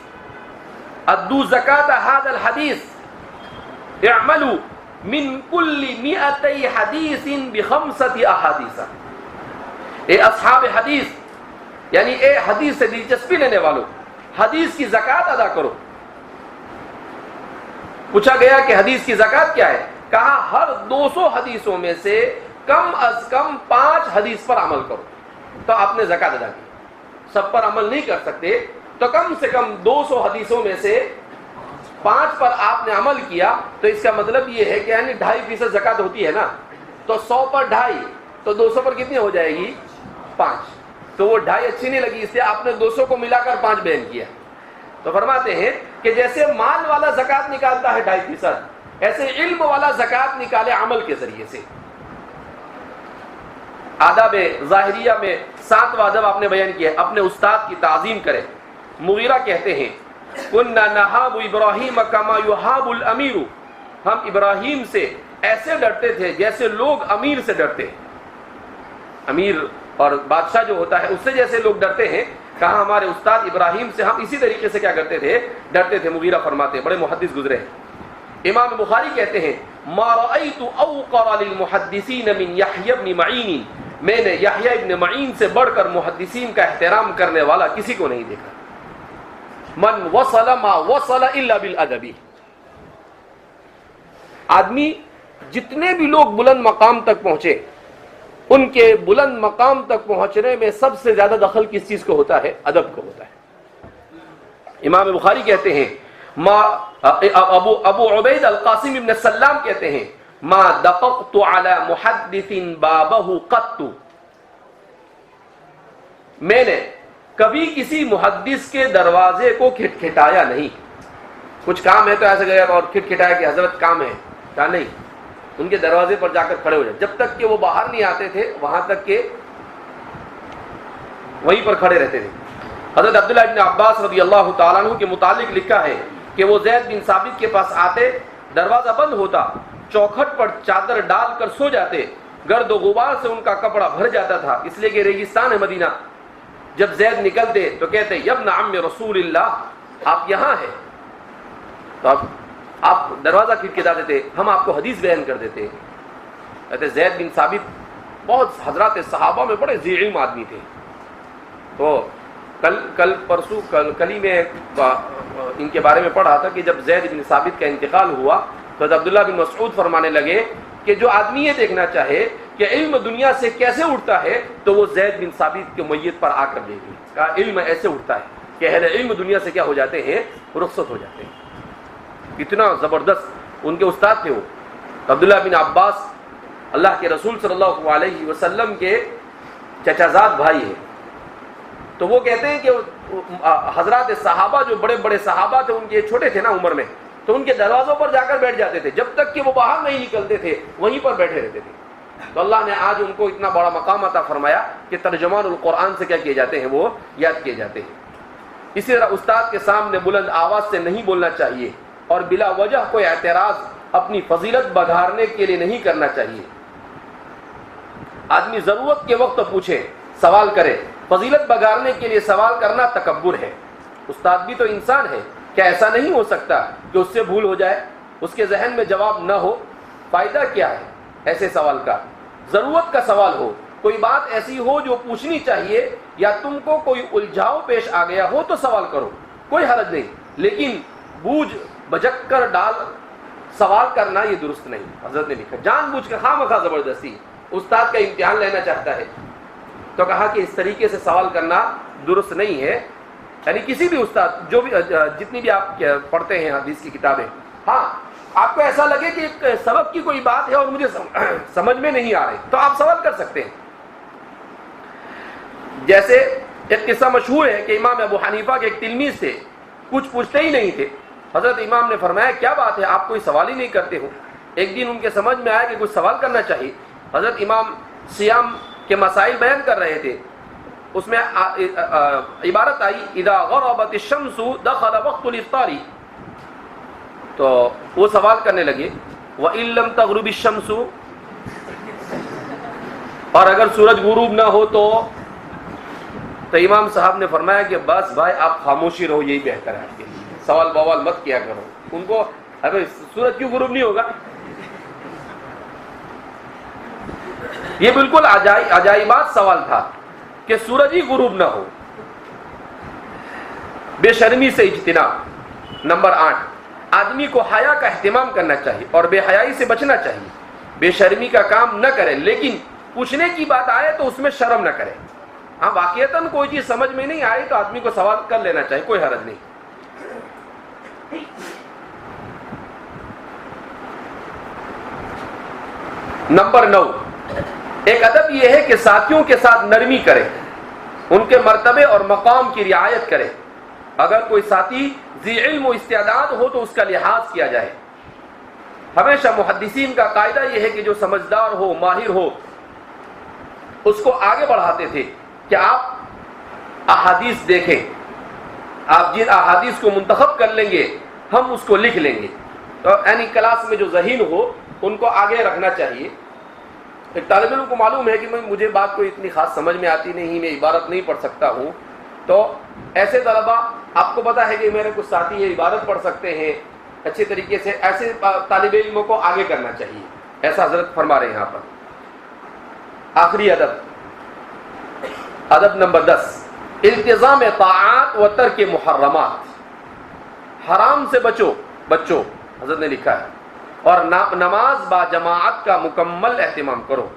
ادو زکات هذا الحدیث اعملوا من كل 200 حدیث ب5 احادیث۔ اے اصحاب حدیث یعنی اے حدیث سے دلچسپی لینے والوں، حدیث کی زکات ادا کرو۔ پوچھا گیا کہ حدیث کی زکات کیا ہے، کہا ہر 200 حدیثوں میں سے کم از کم 5 حدیث پر عمل کرو، تو آپ نے زکات ادا کی۔ سب پر عمل نہیں کر سکتے تو کم سے کم 200 حدیثوں میں سے 5 پر آپ نے عمل کیا، تو اس کا مطلب یہ ہے کہ یعنی 2.5% زکات ہوتی ہے نا، تو 100 پر 2.5، تو 200 پر کتنی ہو جائے گی، 5۔ تو وہ 2.5 اچھی نہیں لگی، اس لیے آپ نے 200 کو ملا کر 5 بیان کیا۔ تو فرماتے ہیں کہ جیسے مال والا زکات نکالتا ہے 2.5%، ایسے علم والا زکات نکالے عمل کے ذریعے سے۔ آداب ظاہریہ میں 7واں ادب آپ نے بیان کیا ہے، اپنے استاد کی تعظیم کرے۔ مغیرہ کہتے ہیں کنا نہاب ابراہیم کما یہاب الامیر، ہم ابراہیم سے ایسے ڈرتے تھے جیسے لوگ امیر سے ڈرتے ہیں۔ امیر اور بادشاہ جو ہوتا ہے اس سے جیسے لوگ ڈرتے ہیں، کہا ہمارے استاد ابراہیم سے ہم اسی طریقے سے کیا کرتے تھے، ڈرتے تھے۔ مغیرہ فرماتے ہیں، بڑے محدث گزرے ہیں۔ امام بخاری کہتے ہیں ما رأیت اوقر للمحدثین من یحیی بن معین، میں نے یحییٰ ابن معین سے بڑھ کر محدثین کا احترام کرنے والا کسی کو نہیں دیکھا۔ من وصل ما وصل الا بالادب، آدمی جتنے بھی لوگ بلند مقام تک پہنچے، ان کے بلند مقام تک پہنچنے میں سب سے زیادہ دخل کس چیز کو ہوتا ہے؟ ادب کو ہوتا ہے۔ امام بخاری کہتے ہیں ابو عبید القاسم ابن سلام کہتے ہیں ما دققت على محدث بابه قط، میں نے کبھی کسی محدث کے دروازے کو کھٹکھٹایا نہیں۔ کچھ کام ہے تو ایسے گیا اور کھٹکھٹایا کہ حضرت کام ہے، کہا نہیں، ان کے دروازے پر جا کر کھڑے ہو جائے، جب تک کہ وہ باہر نہیں آتے تھے وہاں تک کہ وہیں پر کھڑے رہتے تھے۔ حضرت عبداللہ ابن عباس رضی اللہ تعالیٰ عنہ کے متعلق لکھا ہے کہ وہ زید بن ثابت کے پاس آتے، دروازہ بند ہوتا، چوکھٹ پر چادر ڈال کر سو جاتے، گرد و غبار سے ان کا کپڑا بھر جاتا تھا، اس لیے کہ ریگستان ہے مدینہ۔ جب زید نکلتے تو کہتے یبن عم رسول اللہ، آپ یہاں ہیں، تو آپ دروازہ کھٹکھٹاتے تھے، ہم آپ کو حدیث بیان کر دیتے۔ کہتے زید بن ثابت بہت حضرات صحابہ میں بڑے ذی علم آدمی تھے۔ تو کل ہی میں ان کے بارے میں پڑھا تھا کہ جب زید بن ثابت کا انتقال ہوا تو عبداللہ بن مسعود فرمانے لگے کہ جو آدمی یہ دیکھنا چاہے کہ علم دنیا سے کیسے اٹھتا ہے تو وہ زید بن ثابت کے میت پر آ کر دیکھے، کہا علم ایسے اٹھتا ہے کہ اہل علم دنیا سے کیا ہو جاتے ہیں؟ رخصت ہو جاتے ہیں۔ اتنا زبردست ان کے استاد تھے وہ۔ عبداللہ بن عباس اللہ کے رسول صلی اللہ علیہ وسلم کے چچا زاد بھائی ہیں، تو وہ کہتے ہیں کہ حضرات صحابہ جو بڑے بڑے صحابہ تھے، ان کے چھوٹے تھے نا عمر میں، تو ان کے دروازوں پر جا کر بیٹھ جاتے تھے، جب تک کہ وہ باہر نہیں نکلتے تھے وہیں پر بیٹھے رہتے تھے۔ تو اللہ نے آج ان کو اتنا بڑا مقام عطا فرمایا کہ ترجمان القرآن سے کیا کیے جاتے ہیں؟ وہ یاد کیے جاتے ہیں۔ اسی طرح استاد کے سامنے بلند آواز سے نہیں بولنا چاہیے، اور بلا وجہ کوئی اعتراض اپنی فضیلت بگھارنے کے لیے نہیں کرنا چاہیے۔ آدمی ضرورت کے وقت پوچھے، سوال کرے، فضیلت بگھارنے کے لیے سوال کرنا تکبر ہے۔ استاد بھی تو انسان ہے، کیا ایسا نہیں ہو سکتا کہ اس سے بھول ہو جائے، اس کے ذہن میں جواب نہ ہو؟ فائدہ کیا ہے ایسے سوال کا؟ ضرورت کا سوال ہو، کوئی بات ایسی ہو جو پوچھنی چاہیے، یا تم کو کوئی الجھاؤ پیش آ گیا ہو تو سوال کرو، کوئی حرج نہیں، لیکن بوجھ بجک کر ڈال سوال کرنا یہ درست نہیں۔ حضرت نے لکھا جان بوجھ کر خواہ مخواہ زبردستی استاد کا امتحان لینا چاہتا ہے تو کہا کہ اس طریقے سے سوال کرنا درست نہیں ہے۔ یعنی کسی بھی استاد، جو بھی جتنی بھی آپ پڑھتے ہیں حدیث کی کتابیں، ہاں آپ کو ایسا لگے کہ ایک سبق کی کوئی بات ہے اور مجھے سمجھ میں نہیں آ رہی تو آپ سوال کر سکتے ہیں۔ جیسے ایک قصہ مشہور ہے کہ امام ابو حنیفہ کے ایک تلمیذ تھے، کچھ پوچھتے ہی نہیں تھے۔ حضرت امام نے فرمایا کیا بات ہے، آپ کوئی سوال ہی نہیں کرتے ہو؟ ایک دن ان کے سمجھ میں آیا کہ کچھ سوال کرنا چاہیے۔ حضرت امام صیام کے مسائل بیان کر رہے تھے، اس میں عبارت آئی اذا غربت الشمس دخل وقت الافطار، تو وہ سوال کرنے لگے وَإِن لَمْ تَغْرُبِ الشَّمْسُ، اور اگر سورج غروب نہ ہو تو امام صاحب نے فرمایا کہ بس بھائی آپ خاموشی رہو، یہی بہتر ہے آپ کے لیے، سوال بوال مت کیا کرو۔ ان کو ارے سورج کیوں غروب نہیں ہوگا؟ یہ بالکل عجائبات سوال تھا کہ سورج ہی غروب نہ ہو۔ بے شرمی سے اجتناب۔ نمبر 8، آدمی کو حیا کا اہتمام کرنا چاہیے اور بے حیائی سے بچنا چاہیے۔ بے شرمی کا کام نہ کرے، لیکن پوچھنے کی بات آئے تو اس میں شرم نہ کرے۔ ہاں واقعتاً کوئی چیز سمجھ میں نہیں آئی تو آدمی کو سوال کر لینا چاہیے، کوئی حرج نہیں۔ نمبر 9، ایک ادب یہ ہے کہ ساتھیوں کے ساتھ نرمی کرے، ان کے مرتبے اور مقام کی رعایت کرے۔ اگر کوئی ساتھی ذی علم و استعداد ہو تو اس کا لحاظ کیا جائے۔ ہمیشہ محدثین کا قاعدہ یہ ہے کہ جو سمجھدار ہو، ماہر ہو، اس کو آگے بڑھاتے تھے کہ آپ احادیث دیکھیں، آپ جن احادیث کو منتخب کر لیں گے ہم اس کو لکھ لیں گے۔ تو یعنی کلاس میں جو ذہین ہو ان کو آگے رکھنا چاہیے۔ ایک طالب علم کو معلوم ہے کہ مجھے بات کوئی اتنی خاص سمجھ میں آتی نہیں، میں عبارت نہیں پڑھ سکتا ہوں، تو ایسے طلبہ، آپ کو پتا ہے کہ میرے کچھ ساتھی یہ عبارت پڑھ سکتے ہیں اچھے طریقے سے، ایسے طالب علموں کو آگے کرنا چاہیے، ایسا حضرت فرما رہے ہیں یہاں پر۔ آخری ادب نمبر 10، التزام طاعات و ترک محرمات۔ حرام سے بچو حضرت نے لکھا ہے، اور نماز با جماعت کا مکمل اہتمام کرو،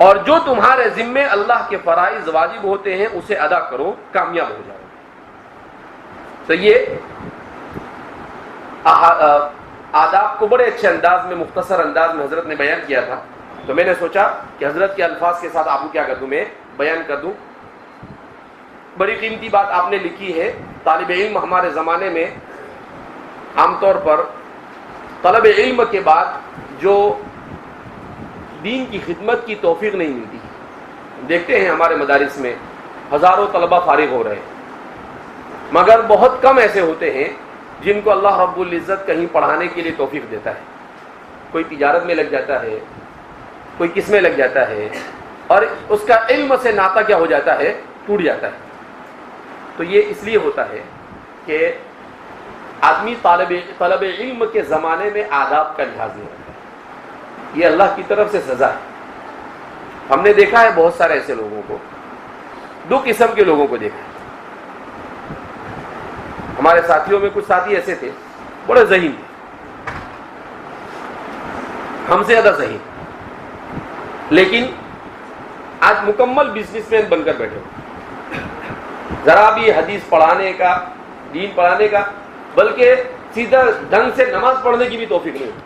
اور جو تمہارے ذمے اللہ کے فرائض واجب ہوتے ہیں اسے ادا کرو، کامیاب ہو جاؤ۔ تو یہ آداب کو بڑے اچھے انداز میں، مختصر انداز میں حضرت نے بیان کیا تھا، تو میں نے سوچا کہ حضرت کے الفاظ کے ساتھ آپ کو کیا کر دوں، میں بیان کر دوں۔ بڑی قیمتی بات آپ نے لکھی ہے۔ طالب علم ہمارے زمانے میں عام طور پر طلب علم کے بعد جو دین کی خدمت کی توفیق نہیں ملتی، دیکھتے ہیں ہمارے مدارس میں ہزاروں طلبہ فارغ ہو رہے ہیں، مگر بہت کم ایسے ہوتے ہیں جن کو اللہ رب العزت کہیں پڑھانے کے لیے توفیق دیتا ہے۔ کوئی تجارت میں لگ جاتا ہے، کوئی کس میں لگ جاتا ہے، اور اس کا علم سے ناطہ کیا ہو جاتا ہے، ٹوٹ جاتا ہے۔ تو یہ اس لیے ہوتا ہے کہ آدمی طلب علم کے زمانے میں آداب کا لحاظ نہیں رکھتا۔ یہ اللہ کی طرف سے سزا ہے۔ ہم نے دیکھا ہے بہت سارے ایسے لوگوں کو، دو قسم کے لوگوں کو دیکھا ہے۔ ہمارے ساتھیوں میں کچھ ساتھی ایسے تھے، بڑے ذہین تھے، ہم سے زیادہ ذہین، لیکن آج مکمل بزنس مین بن کر بیٹھے ہو۔ ذرا بھی حدیث پڑھانے کا، دین پڑھانے کا، بلکہ سیدھا ڈھنگ سے نماز پڑھنے کی بھی توفیق نہیں ہوتی،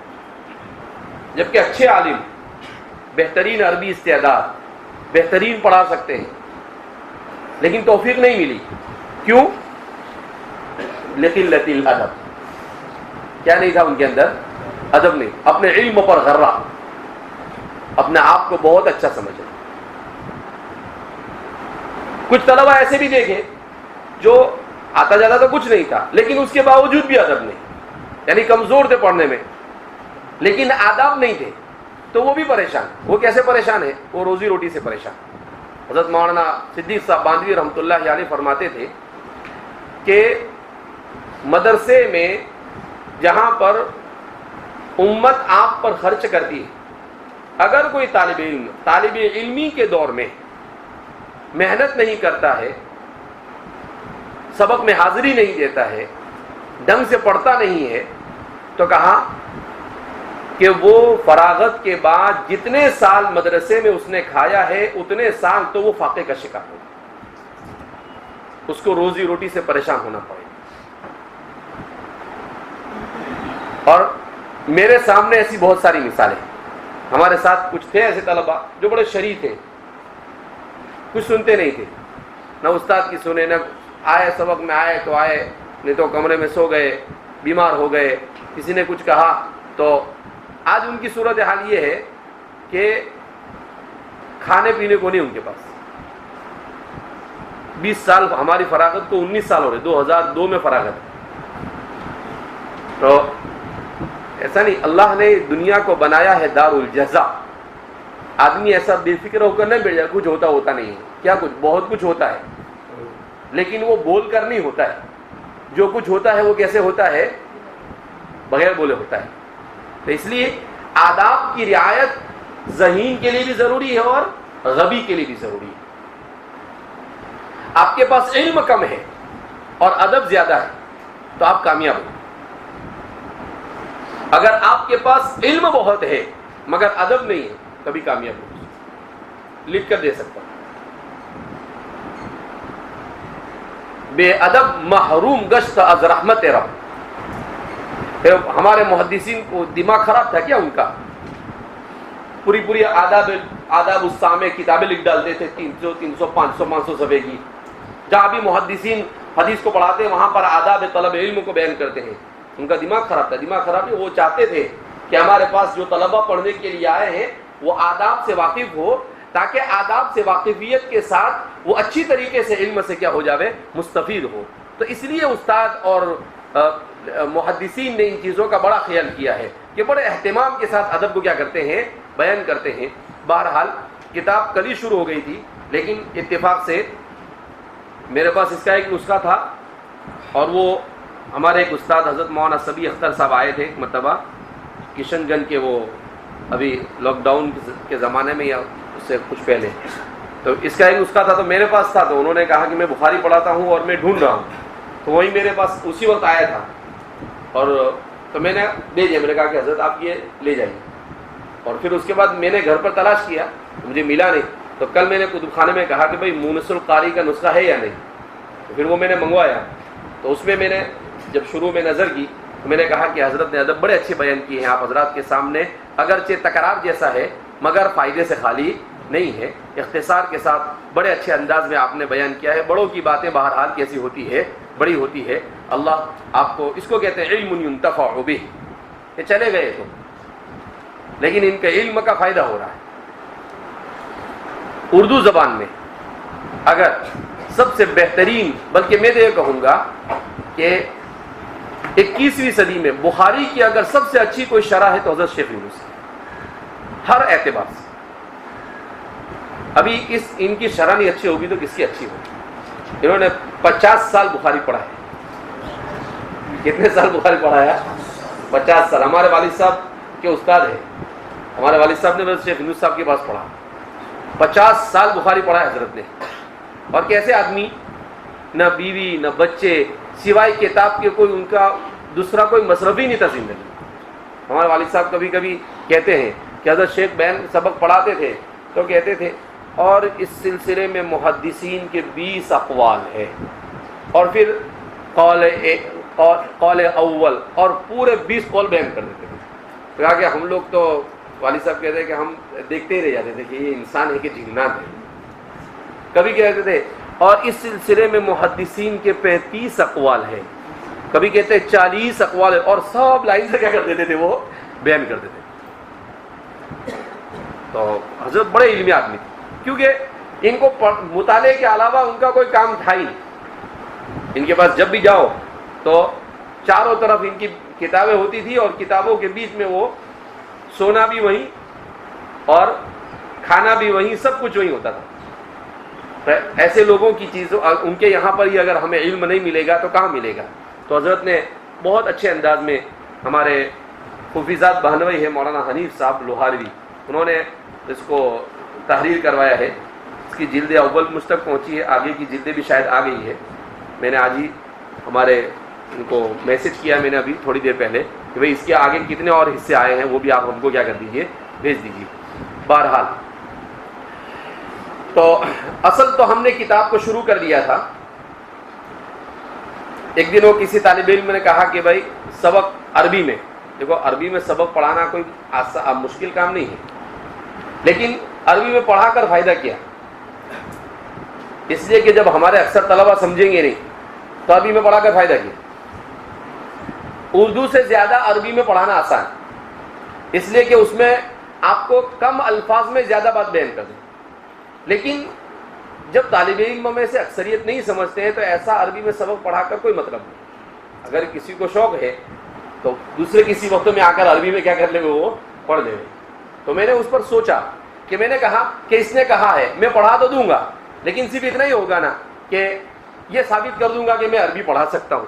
جبکہ اچھے عالم، بہترین عربی استعداد، بہترین پڑھا سکتے ہیں، لیکن توفیق نہیں ملی۔ کیوں؟ لقلۃ الادب، کیا نہیں تھا ان کے اندر؟ ادب نہیں، اپنے علم پر غرہ، اپنے آپ کو بہت اچھا سمجھے۔ کچھ طلبہ ایسے بھی دیکھے جو آتا جاتا تو کچھ نہیں تھا، لیکن اس کے باوجود بھی ادب نہیں، یعنی کمزور تھے پڑھنے میں لیکن آداب نہیں تھے، تو وہ بھی پریشان۔ وہ کیسے پریشان ہے؟ وہ روزی روٹی سے پریشان۔ حضرت مولانا صدیق صاحب باندھوی رحمۃ اللہ علیہ فرماتے تھے کہ مدرسے میں جہاں پر امت آپ پر خرچ کرتی ہے، اگر کوئی طالب علمی کے دور میں محنت نہیں کرتا ہے، سبق میں حاضری نہیں دیتا ہے، ڈھنگ سے پڑھتا نہیں ہے، تو کہا کہ وہ فراغت کے بعد جتنے سال مدرسے میں اس نے کھایا ہے اتنے سال تو وہ فاقے کا شکار ہوگا، اس کو روزی روٹی سے پریشان ہونا پڑے۔ اور میرے سامنے ایسی بہت ساری مثالیں، ہمارے ساتھ کچھ تھے ایسے طلبہ جو بڑے شریف تھے، کچھ سنتے نہیں تھے، نہ استاد کی سنے، نہ آئے سبق میں آئے تو آئے، نہیں تو کمرے میں سو گئے، بیمار ہو گئے، کسی نے کچھ کہا تو آج ان کی صورتحال یہ ہے کہ کھانے پینے کو نہیں ان کے پاس۔ 20 سال ہماری فراغت کو 19 سال ہو رہے، 2002 میں فراغت ہے۔ تو ایسا نہیں، اللہ نے دنیا کو بنایا ہے دار الجزا۔ آدمی ایسا بے فکر ہو کر نہیں بیٹھ جائے کچھ ہوتا نہیں ہے، کیا کچھ بہت کچھ ہوتا ہے، لیکن وہ بول کر نہیں ہوتا ہے۔ جو کچھ ہوتا ہے وہ کیسے ہوتا ہے؟ بغیر بولے ہوتا ہے۔ تو اس لیے آداب کی رعایت ذہین کے لیے بھی ضروری ہے اور غبی کے لیے بھی ضروری ہے۔ آپ کے پاس علم کم ہے اور ادب زیادہ ہے تو آپ کامیاب ہو۔ اگر آپ کے پاس علم بہت ہے مگر ادب نہیں ہے، کبھی کامیاب ہو۔ لکھ کر دے سکتا ہوں، بے ادب محروم گشت از رحمت رب۔ ہمارے محدثین کو دماغ خراب تھا کیا ان کا؟ پوری آداب السامع کتابیں لکھ ڈالتے تھے، 300 300 500 500 صفحے کی۔ جہاں بھی محدثین حدیث کو پڑھاتے ہیں وہاں پر آداب طلب علم کو بیان کرتے ہیں۔ ان کا دماغ خراب تھا، دماغ خراب نہیں، وہ چاہتے تھے کہ ہمارے پاس جو طلبہ پڑھنے کے لیے آئے ہیں وہ آداب سے واقف ہو، تاکہ آداب سے واقفیت کے ساتھ وہ اچھی طریقے سے علم سے کیا ہو جاوے، مستفید ہو۔ تو اس لیے استاد اور محدثین نے ان چیزوں کا بڑا خیال کیا ہے کہ بڑے اہتمام کے ساتھ ادب کو کیا کرتے ہیں، بیان کرتے ہیں۔ بہرحال کتاب کل ہی شروع ہو گئی تھی، لیکن اتفاق سے میرے پاس اس کا ایک نسخہ تھا، اور وہ ہمارے ایک استاد حضرت مولانا صبی اختر صاحب آئے تھے ایک مرتبہ کشن گنج کے، وہ ابھی لاک ڈاؤن کے زمانے میں یا اس سے کچھ پہلے، تو اس کا ایک نسخہ تھا تو میرے پاس تھا، تو انہوں نے کہا کہ میں بخاری پڑھاتا ہوں اور میں ڈھونڈ رہا ہوں، تو وہی میرے پاس اسی وقت آیا تھا، اور تو میں نے دے دیا، میں نے کہا کہ حضرت آپ یہ لے جائیے۔ اور پھر اس کے بعد میں نے گھر پر تلاش کیا، مجھے ملا نہیں، تو کل میں نے کتب خانے میں کہا کہ بھائی مونس القاری کا نسخہ ہے یا نہیں، تو پھر وہ میں نے منگوایا، تو اس میں نے جب شروع میں نظر کی تو میں نے کہا کہ حضرت نے ادب بڑے اچھے بیان کیے ہیں آپ حضرات کے سامنے، اگرچہ تکرار جیسا ہے مگر فائدے سے خالی نہیں ہے، اختصار کے ساتھ بڑے اچھے انداز میں آپ نے بیان کیا ہے۔ بڑوں کی باتیں بہرحال کیسی ہوتی ہے، بڑی ہوتی ہے۔ اللہ آپ کو، اس کو کہتے ہیں علم ينتفع به، یہ چلے گئے تو لیکن ان کے علم کا فائدہ ہو رہا ہے۔ اردو زبان میں اگر سب سے بہترین، بلکہ میں تو یہ کہوں گا کہ 21ویں صدی میں بخاری کی اگر سب سے اچھی کوئی شرح ہے تو حضرت شیخ یونس، ہر اعتبار سے۔ ابھی ان کی شرح نہیں اچھی ہوگی تو کس کی اچھی ہوگی؟ انہوں نے 50 سال بخاری پڑھا ہے۔ کتنے سال بخاری پڑھایا؟ 50 سال۔ ہمارے والد صاحب کے استاد ہیں، ہمارے والد صاحب نے حضرت شیخ یونس صاحب کے پاس پڑھا، 50 سال بخاری پڑھا ہے حضرت نے۔ اور کیسے آدمی، نہ بیوی نہ بچے، سوائے کتاب کے کوئی ان کا دوسرا کوئی مصرف ہی نہیں تھا زندگی۔ ہمارے والد صاحب کبھی کبھی کہتے ہیں کہ حضرت شیخ بہن سبق پڑھاتے تھے تو کہتے تھے اور اس سلسلے میں محدثین کے 20 اقوال ہے، اور پھر قول اول اور پورے 20 قول بیان کر دیتے تھے۔ کہا کہ ہم لوگ تو، والد صاحب کہتے ہیں کہ ہم دیکھتے ہی رہ جاتے تھے کہ یہ انسان ہے کہ جنات ہے۔ کبھی کہتے تھے اور اس سلسلے میں محدثین کے 35 اقوال ہے، کبھی کہتے ہیں 40 اقوال ہے، اور سب لائن سے کیا کر دیتے تھے، وہ بیان کر دیتے تھے۔ تو حضرت بڑے علمی آدمی تھے، کیونکہ ان کو مطالعے کے علاوہ ان کا کوئی کام تھا ہی نہیں۔ ان کے پاس جب بھی جاؤ تو چاروں طرف ان کی کتابیں ہوتی تھی، اور کتابوں کے بیچ میں وہ سونا بھی وہیں اور کھانا بھی وہیں، سب کچھ وہیں ہوتا تھا۔ ایسے لوگوں کی چیزوں، ان کے یہاں پر ہی اگر ہمیں علم نہیں ملے گا تو کہاں ملے گا؟ تو حضرت نے بہت اچھے انداز میں، ہمارے حفیظات بہنوئی ہے مولانا حنیف صاحب لوہاروی، انہوں نے اس کو تحریر کروایا ہے۔ اس کی جلد اول مجھ تک پہنچی ہے، آگے کی جلدیں بھی شاید آ گئی ہے۔ میں نے آج ہی ہمارے ان کو میسج کیا، میں نے ابھی تھوڑی دیر پہلے، کہ بھئی اس کے آگے کتنے اور حصے آئے ہیں وہ بھی آپ ہم کو کیا کر دیجئے، بھیج دیجیے۔ بہرحال تو اصل تو ہم نے کتاب کو شروع کر دیا تھا۔ ایک دن وہ کسی طالب علم نے کہا کہ بھائی سبق عربی میں، دیکھو عربی میں سبق پڑھانا کوئی مشکل کام نہیں ہے، لیکن عربی میں پڑھا کر فائدہ کیا؟ اس لیے کہ جب ہمارے اکثر طلبہ سمجھیں گے نہیں تو عربی میں پڑھا کر فائدہ کیا؟ اردو سے زیادہ عربی میں پڑھانا آسان، اس لیے کہ اس میں آپ کو کم الفاظ میں زیادہ بات بیان کر دیں۔ لیکن جب طالب علم میں سے اکثریت نہیں سمجھتے ہیں تو ایسا عربی میں سبق پڑھا کر کوئی مطلب نہیں۔ اگر کسی کو شوق ہے تو دوسرے کسی وقت میں آ کر عربی میں کیا کر لے گا، وہ پڑھ لے گا۔ تو میں نے اس پر سوچا کہ میں نے کہا کہ اس نے کہا ہے میں پڑھا تو دوں گا، لیکن صرف اتنا ہی ہوگا نا کہ یہ ثابت کر دوں گا کہ میں عربی پڑھا سکتا ہوں،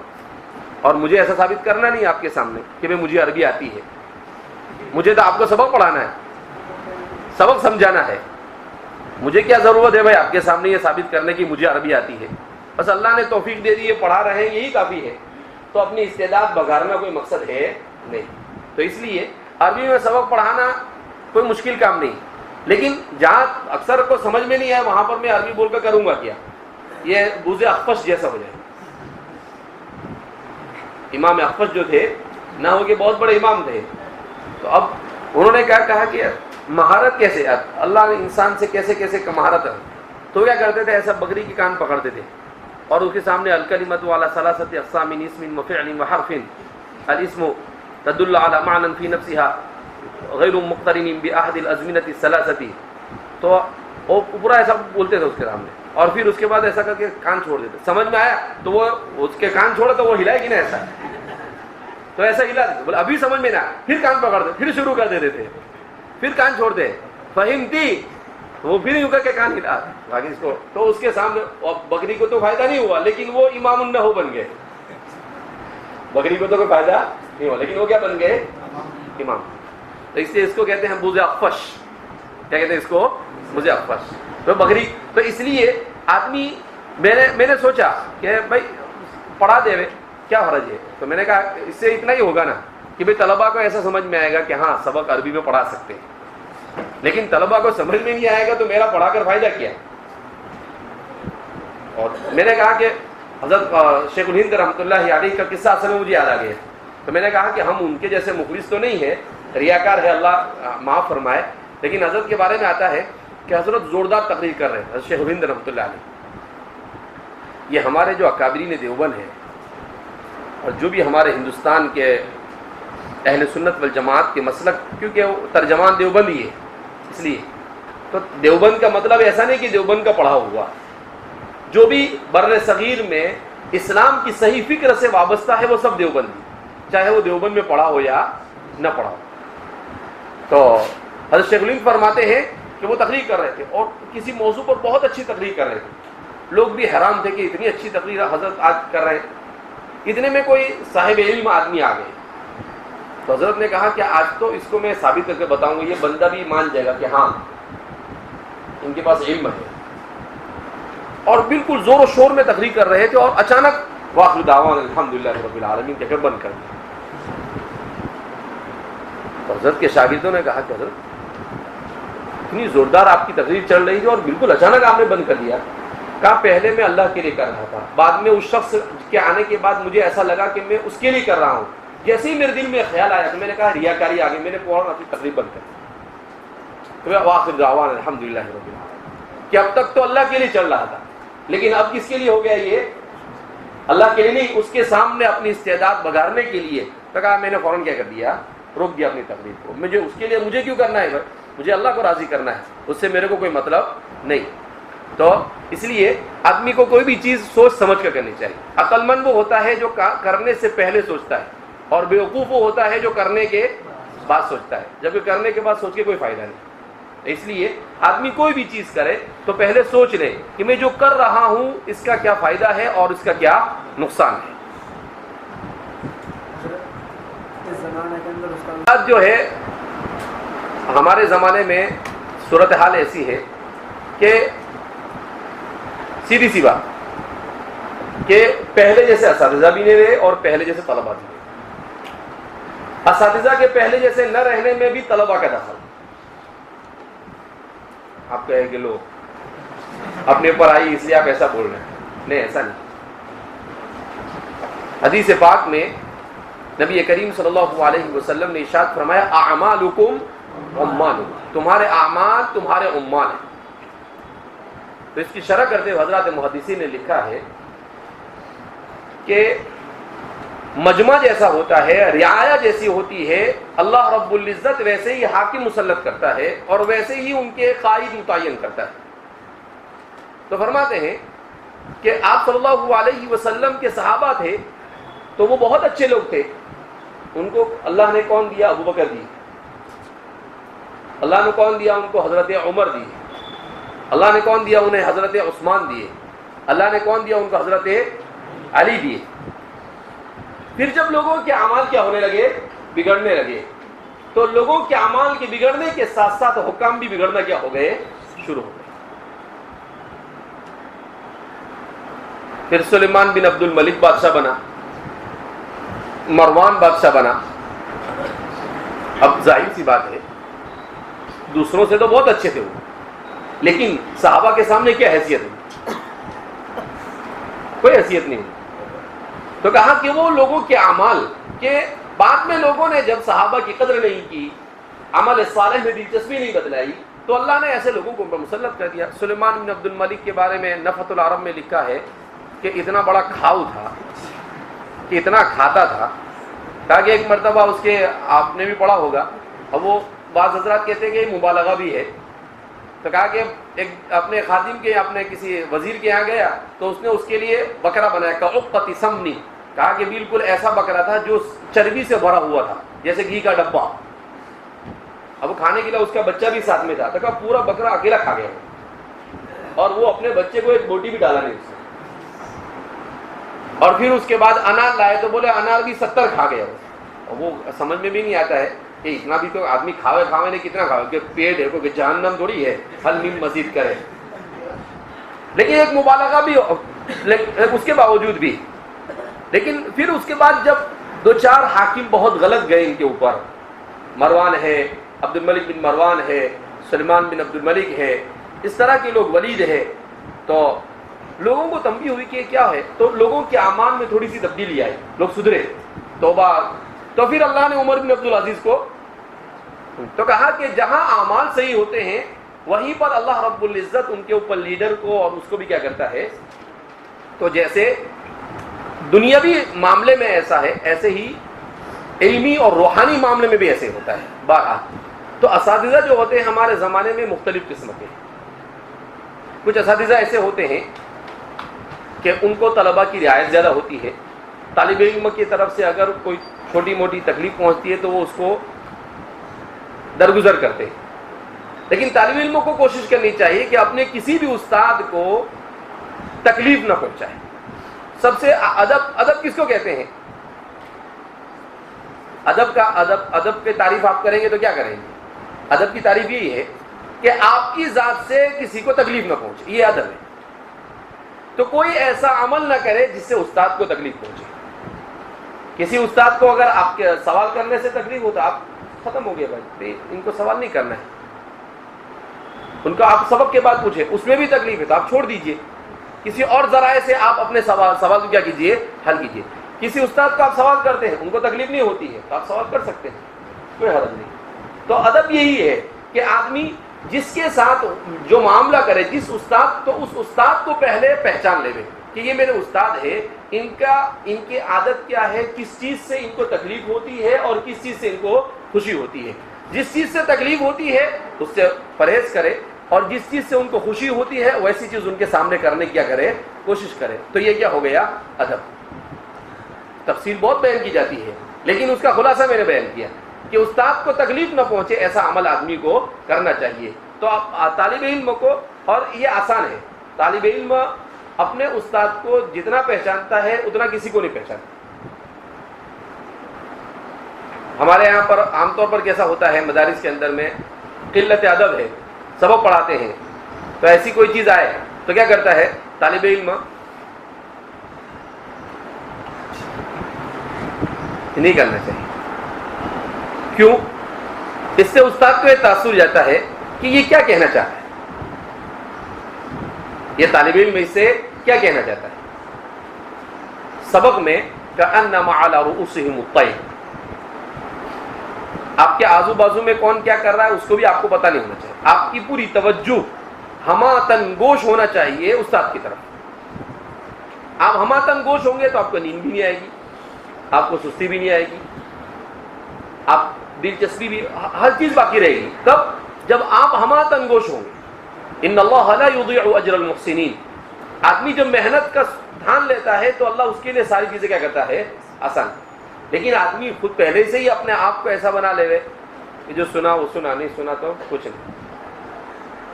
اور مجھے ایسا ثابت کرنا نہیں آپ کے سامنے کہ مجھے عربی آتی ہے۔ مجھے تو آپ کو سبق پڑھانا ہے، سبق سمجھانا ہے۔ مجھے کیا ضرورت ہے بھائی آپ کے سامنے یہ ثابت کرنے کی مجھے عربی آتی ہے؟ بس اللہ نے توفیق دے دی ہے، پڑھا رہے ہیں، یہی کافی ہے۔ تو اپنی استعداد بگارنا کوئی مقصد ہے نہیں۔ تو اس لیے عربی میں سبق پڑھانا کوئی مشکل کام نہیں، لیکن جہاں اکثر کو سمجھ میں نہیں ہے وہاں پر میں عربی بول کر کروں گا کیا؟ یہ بوز اخفش جیسا ہو جائے۔ امام اخفش جو تھے نہ ہو کہ بہت بڑے امام تھے، تو اب انہوں نے کیا کہا کہ مہارت کیسے، اللہ نے انسان سے کیسے کیسے مہارت ہے، تو کیا کرتے تھے، ایسا بکری کے کان پکڑتے تھے اور اس کے سامنے الکلمۃ علی ثلاثۃ اقسام من اسم وفعل وحرف، الاسم تدل علی معنی فی نفسها غیر مقترن باحد الازمنۃ الثلاثۃ، تو وہ پورا ایسا بولتے تھے اس کے سامنے، اور پھر اس کے بعد ایسا کر کے کان چھوڑ دیتے۔ سمجھ میں آیا تو وہ اس کے کان چھوڑے تو وہ ہلائے گی نا ایسا، تو ایسا ہلا دیتے, بولے ابھی سمجھ میں نہ, پھر کان پکڑ دے, پھر شروع کر دیتے تھے, پھر کان چھوڑ دے, فہمتی, وہ پھر یوں کر کے کان ہلا باقی اس کو. تو اس کے سامنے بکری کو تو فائدہ نہیں ہوا, لیکن وہ امام النحو بن گئے. بکری کو تو کوئی فائدہ نہیں ہوا, لیکن وہ کیا بن گئے, امام. تو اس لیے اس کو کہتے ہیں بوز اخفش. کیا کہتے ہیں اس کو, بوز اخفش. تو بکری, تو اس لیے آدمی, میں نے سوچا کہ بھائی پڑھا دے کیا حرج ہے. تو میں نے کہا اس سے اتنا ہی ہوگا نا کہ بھائی طلبا کو ایسا سمجھ میں آئے گا کہ ہاں سبق عربی میں پڑھا سکتے ہیں, لیکن طلبا کو سمجھ میں نہیں آئے گا تو میرا پڑھا کر فائدہ کیا. اور میں نے کہا کہ حضرت شیخ الہند رحمۃ اللہ علیہ کا قصہ اصل میں مجھے یاد آ گیا. تو میں نے کہا کہ ہم ان کے جیسے مخلص تو نہیں ہیں, ریاکار ہے, اللہ معاف فرمائے, لیکن حضرت کے بارے میں آتا ہے کہ حضرت زوردار تقریر کر رہے ہیں, حضرت شیخ الہند رحمۃ اللہ علیہ. یہ ہمارے جو اکابرین دیوبند ہیں اور جو بھی ہمارے ہندوستان کے اہل سنت والجماعت کے مسلک, کیونکہ وہ ترجمان دیوبند ہی ہے اس لیے, تو دیوبند کا مطلب ایسا نہیں کہ دیوبند کا پڑھا ہوا, جو بھی بر صغیر میں اسلام کی صحیح فکر سے وابستہ ہے وہ سب دیوبندی, چاہے وہ دیوبند میں پڑھا ہو یا نہ پڑھا ہو. تو حضرت شیخ الہند فرماتے ہیں کہ وہ تقریر کر رہے تھے اور کسی موضوع پر بہت اچھی تقریر کر رہے تھے. لوگ بھی حیران تھے کہ اتنی اچھی تقریر حضرت آج کر رہے ہیں. اتنے میں کوئی صاحب علم آدمی آ گئے. تو حضرت نے کہا کہ آج تو اس کو میں ثابت کر کے بتاؤں گا, یہ بندہ بھی مان جائے گا کہ ہاں ان کے پاس علم ہے. اور بالکل زور و شور میں تقریر کر رہے تھے اور اچانک واخر دعوانا الحمدللہ رب العالمین کہہ کر بند کر دیا. تو حضرت کے شاگردوں نے کہا کہ حضرت اتنی زوردار آپ کی تقریر چل رہی تھی اور بالکل اچانک آپ نے بند کر دیا. کہا پہلے میں اللہ کے لیے کر رہا تھا, بعد میں اس شخص کے آنے کے بعد مجھے ایسا لگا کہ میں اس کے لیے کر رہا ہوں. جیسے ہی میرے دل میں خیال آیا تو میں نے کہا ریاکاری آ گئی, میں نے فوراً اپنی تقریر بند کر دی. تو واخر دعوانا الحمدللہ رب العالمین, کہ اب تک تو اللہ کے لیے چل رہا تھا, لیکن اب کس کے لیے ہو گیا, یہ اللہ کے لیے نہیں, اس کے سامنے اپنی استعداد بگاڑنے کے لیے. تو کہا میں نے فوراً کیا کر دیا, روک دیا اپنی تقریر کو. مجھے اس کے لیے مجھے کیوں کرنا ہے, مجھے اللہ کو راضی کرنا ہے, اس سے میرے کو کوئی مطلب نہیں. تو اس لیے آدمی کو کوئی بھی چیز سوچ سمجھ کر کرنی چاہیے. عقل مند وہ ہوتا ہے جو کرنے سے پہلے سوچتا ہے, اور بیوقوف وہ ہوتا ہے جو کرنے کے بعد سوچتا ہے, جبکہ کرنے کے بعد سوچ کے کوئی فائدہ نہیں. اس لیے آدمی کوئی بھی چیز کرے تو پہلے سوچ لے کہ میں جو کر رہا ہوں اس کا کیا فائدہ ہے اور اس کا کیا نقصان ہے. آج جو ہے ہمارے زمانے میں صورتحال ایسی ہے کہ سیدھی سی بات کہ پہلے جیسے اساتذہ بھی نہیں رہے اور پہلے جیسے طلبا بھی نہیں. اساتذہ کے پہلے جیسے نہ رہنے میں بھی طلبا کا دخل. آپ کہیں کہ لوگ اپنے اوپر آئی اس لیے آپ ایسا بول رہے ہیں, نہیں ایسا نہیں. حدیث پاک میں نبی کریم صلی اللہ علیہ وسلم نے ارشاد فرمایا اعمالکم عمالکم, تمہارے اعمال تمہارے عمال ہیں. تو اس کی شرح کرتے ہوئے حضرات محدثین نے لکھا ہے کہ مجمع جیسا ہوتا ہے, رعایا جیسی ہوتی ہے, اللہ رب العزت ویسے ہی حاکم مسلط کرتا ہے اور ویسے ہی ان کے قائد متعین کرتا ہے. تو فرماتے ہیں کہ آپ صلی اللہ علیہ وسلم کے صحابہ تھے تو وہ بہت اچھے لوگ تھے. ان کو اللہ نے کون دیا, ابو بکر دی. اللہ نے کون دیا ان کو, حضرت عمر دی. اللہ نے کون دیا انہیں, حضرت عثمان دیے. اللہ نے کون دیا ان کو, حضرت علی دیے. پھر جب لوگوں کے اعمال کیا ہونے لگے, بگڑنے لگے, تو لوگوں کے اعمال کے بگڑنے کے ساتھ ساتھ حکام بھی بگڑنا کیا ہو گئے, شروع ہو گئے. پھر سلیمان بن عبد الملک بادشاہ بنا, مروان بادشاہ بنا. اب ظاہر سی بات ہے دوسروں سے تو بہت اچھے تھے وہ, لیکن صحابہ کے سامنے کیا حیثیت ہے, کوئی حیثیت نہیں. تو کہا کہ وہ لوگوں کے اعمال کے بعد میں لوگوں نے جب صحابہ کی قدر نہیں کی, عمل صالح میں دلچسپی نہیں بتلائی, تو اللہ نے ایسے لوگوں کو مسلط کر دیا. سلیمان بن عبد الملک کے بارے میں نفحۃ العرب میں لکھا ہے کہ اتنا بڑا کھاؤ تھا, کہ اتنا کھاتا تھا. کہا کہ ایک مرتبہ اس کے, آپ نے بھی پڑھا ہوگا, اب وہ بعض حضرات کہتے ہیں کہ یہ مبالغہ بھی ہے. تو کہا کہ ایک اپنے خادم کے, اپنے کسی وزیر کے یہاں گیا تو اس نے اس کے لیے بکرا بنایا, کعقۃ سمنی, کہا کہ بالکل ایسا بکرا تھا جو چربی سے بھرا ہوا تھا، جیسے گھی کا ڈبہ. اب کھانے کے لیے اس کا بچہ بھی ساتھ میں تھا، تو کہا پورا بکرا اکیلا کھا گیا، اور وہ اپنے بچے کو ایک بوٹی بھی ڈالا نہیں اس نے. اور پھر اس کے بعد انار لائے تو بولے انار بھی 70 کھا گیا. وہ سمجھ میں بھی نہیں آتا ہے کہ اتنا بھی تو آدمی کھاوے نہیں، کتنا کھاوے، کہ پیٹ ہے کہ جہنم تھوڑی ہے حل نیم مزید کرے. لیکن ایک مبالغہ بھی اس کے باوجود بھی. لیکن پھر اس کے بعد جب 2-4 حاکم بہت غلط گئے ان کے اوپر، مروان ہے، عبد الملک بن مروان ہے، سلیمان بن عبد الملک ہے، اس طرح کے لوگ، ولید ہے، تو لوگوں کو تنبیہ ہوئی کہ کیا ہے. تو لوگوں کے اعمال میں تھوڑی سی تبدیلی آئی، لوگ سدھرے، توبہ. تو پھر اللہ نے عمر بن عبدالعزیز کو تو کہا کہ جہاں اعمال صحیح ہوتے ہیں وہیں پر اللہ رب العزت ان کے اوپر لیڈر کو اور اس کو بھی کیا کرتا ہے. تو جیسے دنیاوی معاملے میں ایسا ہے، ایسے ہی علمی اور روحانی معاملے میں بھی ایسے ہوتا ہے. بہرحال تو اساتذہ جو ہوتے ہیں ہمارے زمانے میں مختلف قسم کے. کچھ اساتذہ ایسے ہوتے ہیں کہ ان کو طلباء کی رعایت زیادہ ہوتی ہے. طالب علم کی طرف سے اگر کوئی چھوٹی موٹی تکلیف پہنچتی ہے تو وہ اس کو درگزر کرتے ہیں. لیکن طالب علموں کو کوشش کرنی چاہیے کہ اپنے کسی بھی استاد کو تکلیف نہ پہنچائے. سب سے ادب کس کو کہتے ہیں؟ ادب کی تعریف آپ کریں گے تو کیا کریں گے؟ ادب کی تعریف یہی ہے کہ آپ کی ذات سے کسی کو تکلیف نہ پہنچے، یہ ادب ہے. تو کوئی ایسا عمل نہ کرے جس سے استاد کو تکلیف پہنچے. کسی استاد کو اگر آپ کے سوال کرنے سے تکلیف ہوتا، آپ ختم ہو گیا بھائی، ان کو سوال نہیں کرنا ہے. ان کو آپ سبق کے بعد پوچھیں، اس میں بھی تکلیف ہے تو آپ چھوڑ دیجئے. کسی اور ذرائع سے آپ اپنے سوال کو کیا کیجئے، حل کیجئے. کسی استاد کو آپ سوال کرتے ہیں، ان کو تکلیف نہیں ہوتی ہے تو آپ سوال کر سکتے ہیں، کوئی حرج نہیں. تو ادب یہی ہے کہ آدمی جس کے ساتھ جو معاملہ کرے، جس استاد، تو اس استاد کو پہلے پہچان لے کہ یہ میرے استاد ہے، ان کی عادت کیا ہے، کس چیز سے ان کو تکلیف ہوتی ہے اور کس چیز سے ان کو خوشی ہوتی ہے. جس چیز سے تکلیف ہوتی ہے اس سے پرہیز کرے، اور جس چیز سے ان کو خوشی ہوتی ہے ویسی چیز ان کے سامنے کرنے کی کیا کرے، کوشش کرے. تو یہ کیا ہو گیا، ادب. تفصیل بہت بیان کی جاتی ہے لیکن اس کا خلاصہ میں نے بیان کیا کہ استاد کو تکلیف نہ پہنچے ایسا عمل آدمی کو کرنا چاہیے. تو طالب علم کو، اور یہ آسان ہے، طالب علم اپنے استاد کو جتنا پہچانتا ہے اتنا کسی کو نہیں پہچانتا. ہمارے یہاں پر عام طور پر کیسا ہوتا ہے، مدارس کے اندر میں قلت ادب ہے، سبق پڑھاتے ہیں تو ایسی کوئی چیز آئے تو کیا کرتا ہے طالب علم، نہیں کرنا چاہیے. کیوں؟ اس سے استاد کو یہ تاثر جاتا ہے کہ یہ کیا کہنا چاہتا ہے، یہ طالب علم اس سے کیا کہنا چاہتا ہے. سبق میں کأنما علی رؤوسہم الطیر، آپ کے آزو بازو میں کون کیا کر رہا ہے اس کو بھی آپ کو پتہ نہیں ہونا چاہیے. آپ کی پوری توجہ ہماتن گوش ہونا چاہیے استاد کی طرف. آپ ہماتن گوش ہوں گے تو آپ کو نیند بھی نہیں آئے گی، آپ کو سستی بھی نہیں آئے گی، آپ دلچسپی بھی، ہر چیز باقی رہے گی. کب؟ جب آپ ہماتن گوش ہوں گے. ان اللہ لا یضیع اجر المحسنین. آدمی جب محنت کا دھیان لیتا ہے تو اللہ اس کے لیے ساری چیزیں کیا کرتا ہے، آسان. لیکن آدمی خود پہلے سے ہی اپنے آپ کو ایسا بنا لے کہ جو سنا وہ سنا، نہیں سنا تو کچھ نہیں.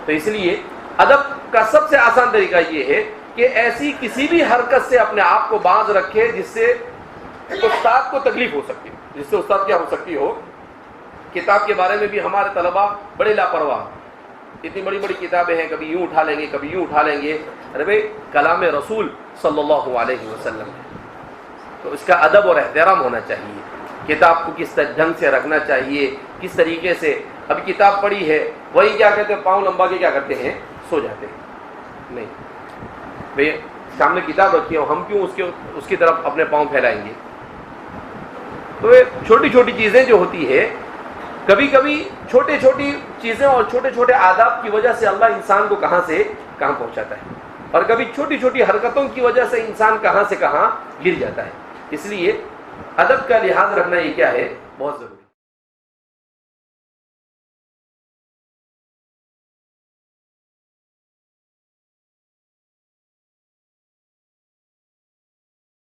تو اس لیے ادب کا سب سے آسان طریقہ یہ ہے کہ ایسی کسی بھی حرکت سے اپنے آپ کو باز رکھے جس سے استاد کو تکلیف ہو سکتی ہے، جس سے استاد کیا ہو سکتی ہو. کتاب کے بارے میں بھی ہمارے طلباء بڑے لاپرواہ، اتنی بڑی بڑی کتابیں ہیں، کبھی یوں اٹھا لیں گے کبھی یوں اٹھا لیں گے. ارے بھائی کلام رسول صلی اللہ علیہ وسلم ہے تو اس کا ادب اور احترام ہونا چاہیے. کتاب کو کس ڈھنگ سے رکھنا چاہیے، کس طریقے سے. ابھی کتاب پڑھی ہے وہی کیا کہتے ہیں، پاؤں لمبا کے کیا کرتے ہیں، سو جاتے ہیں. نہیں بھئی سامنے کتاب رکھی ہو، ہم کیوں اس کی طرف اپنے پاؤں پھیلائیں گے. تو یہ چھوٹی چھوٹی چیزیں جو ہوتی ہے، کبھی کبھی چھوٹی چھوٹی چیزیں اور چھوٹے چھوٹے آداب کی وجہ سے اللہ انسان کو کہاں سے کہاں پہنچاتا ہے، اور کبھی چھوٹی چھوٹی حرکتوں کی وجہ سے انسان کہاں سے کہاں گر جاتا ہے. اس لیے ادب کا لحاظ رکھنا یہ کیا ہے، بہت ضروری.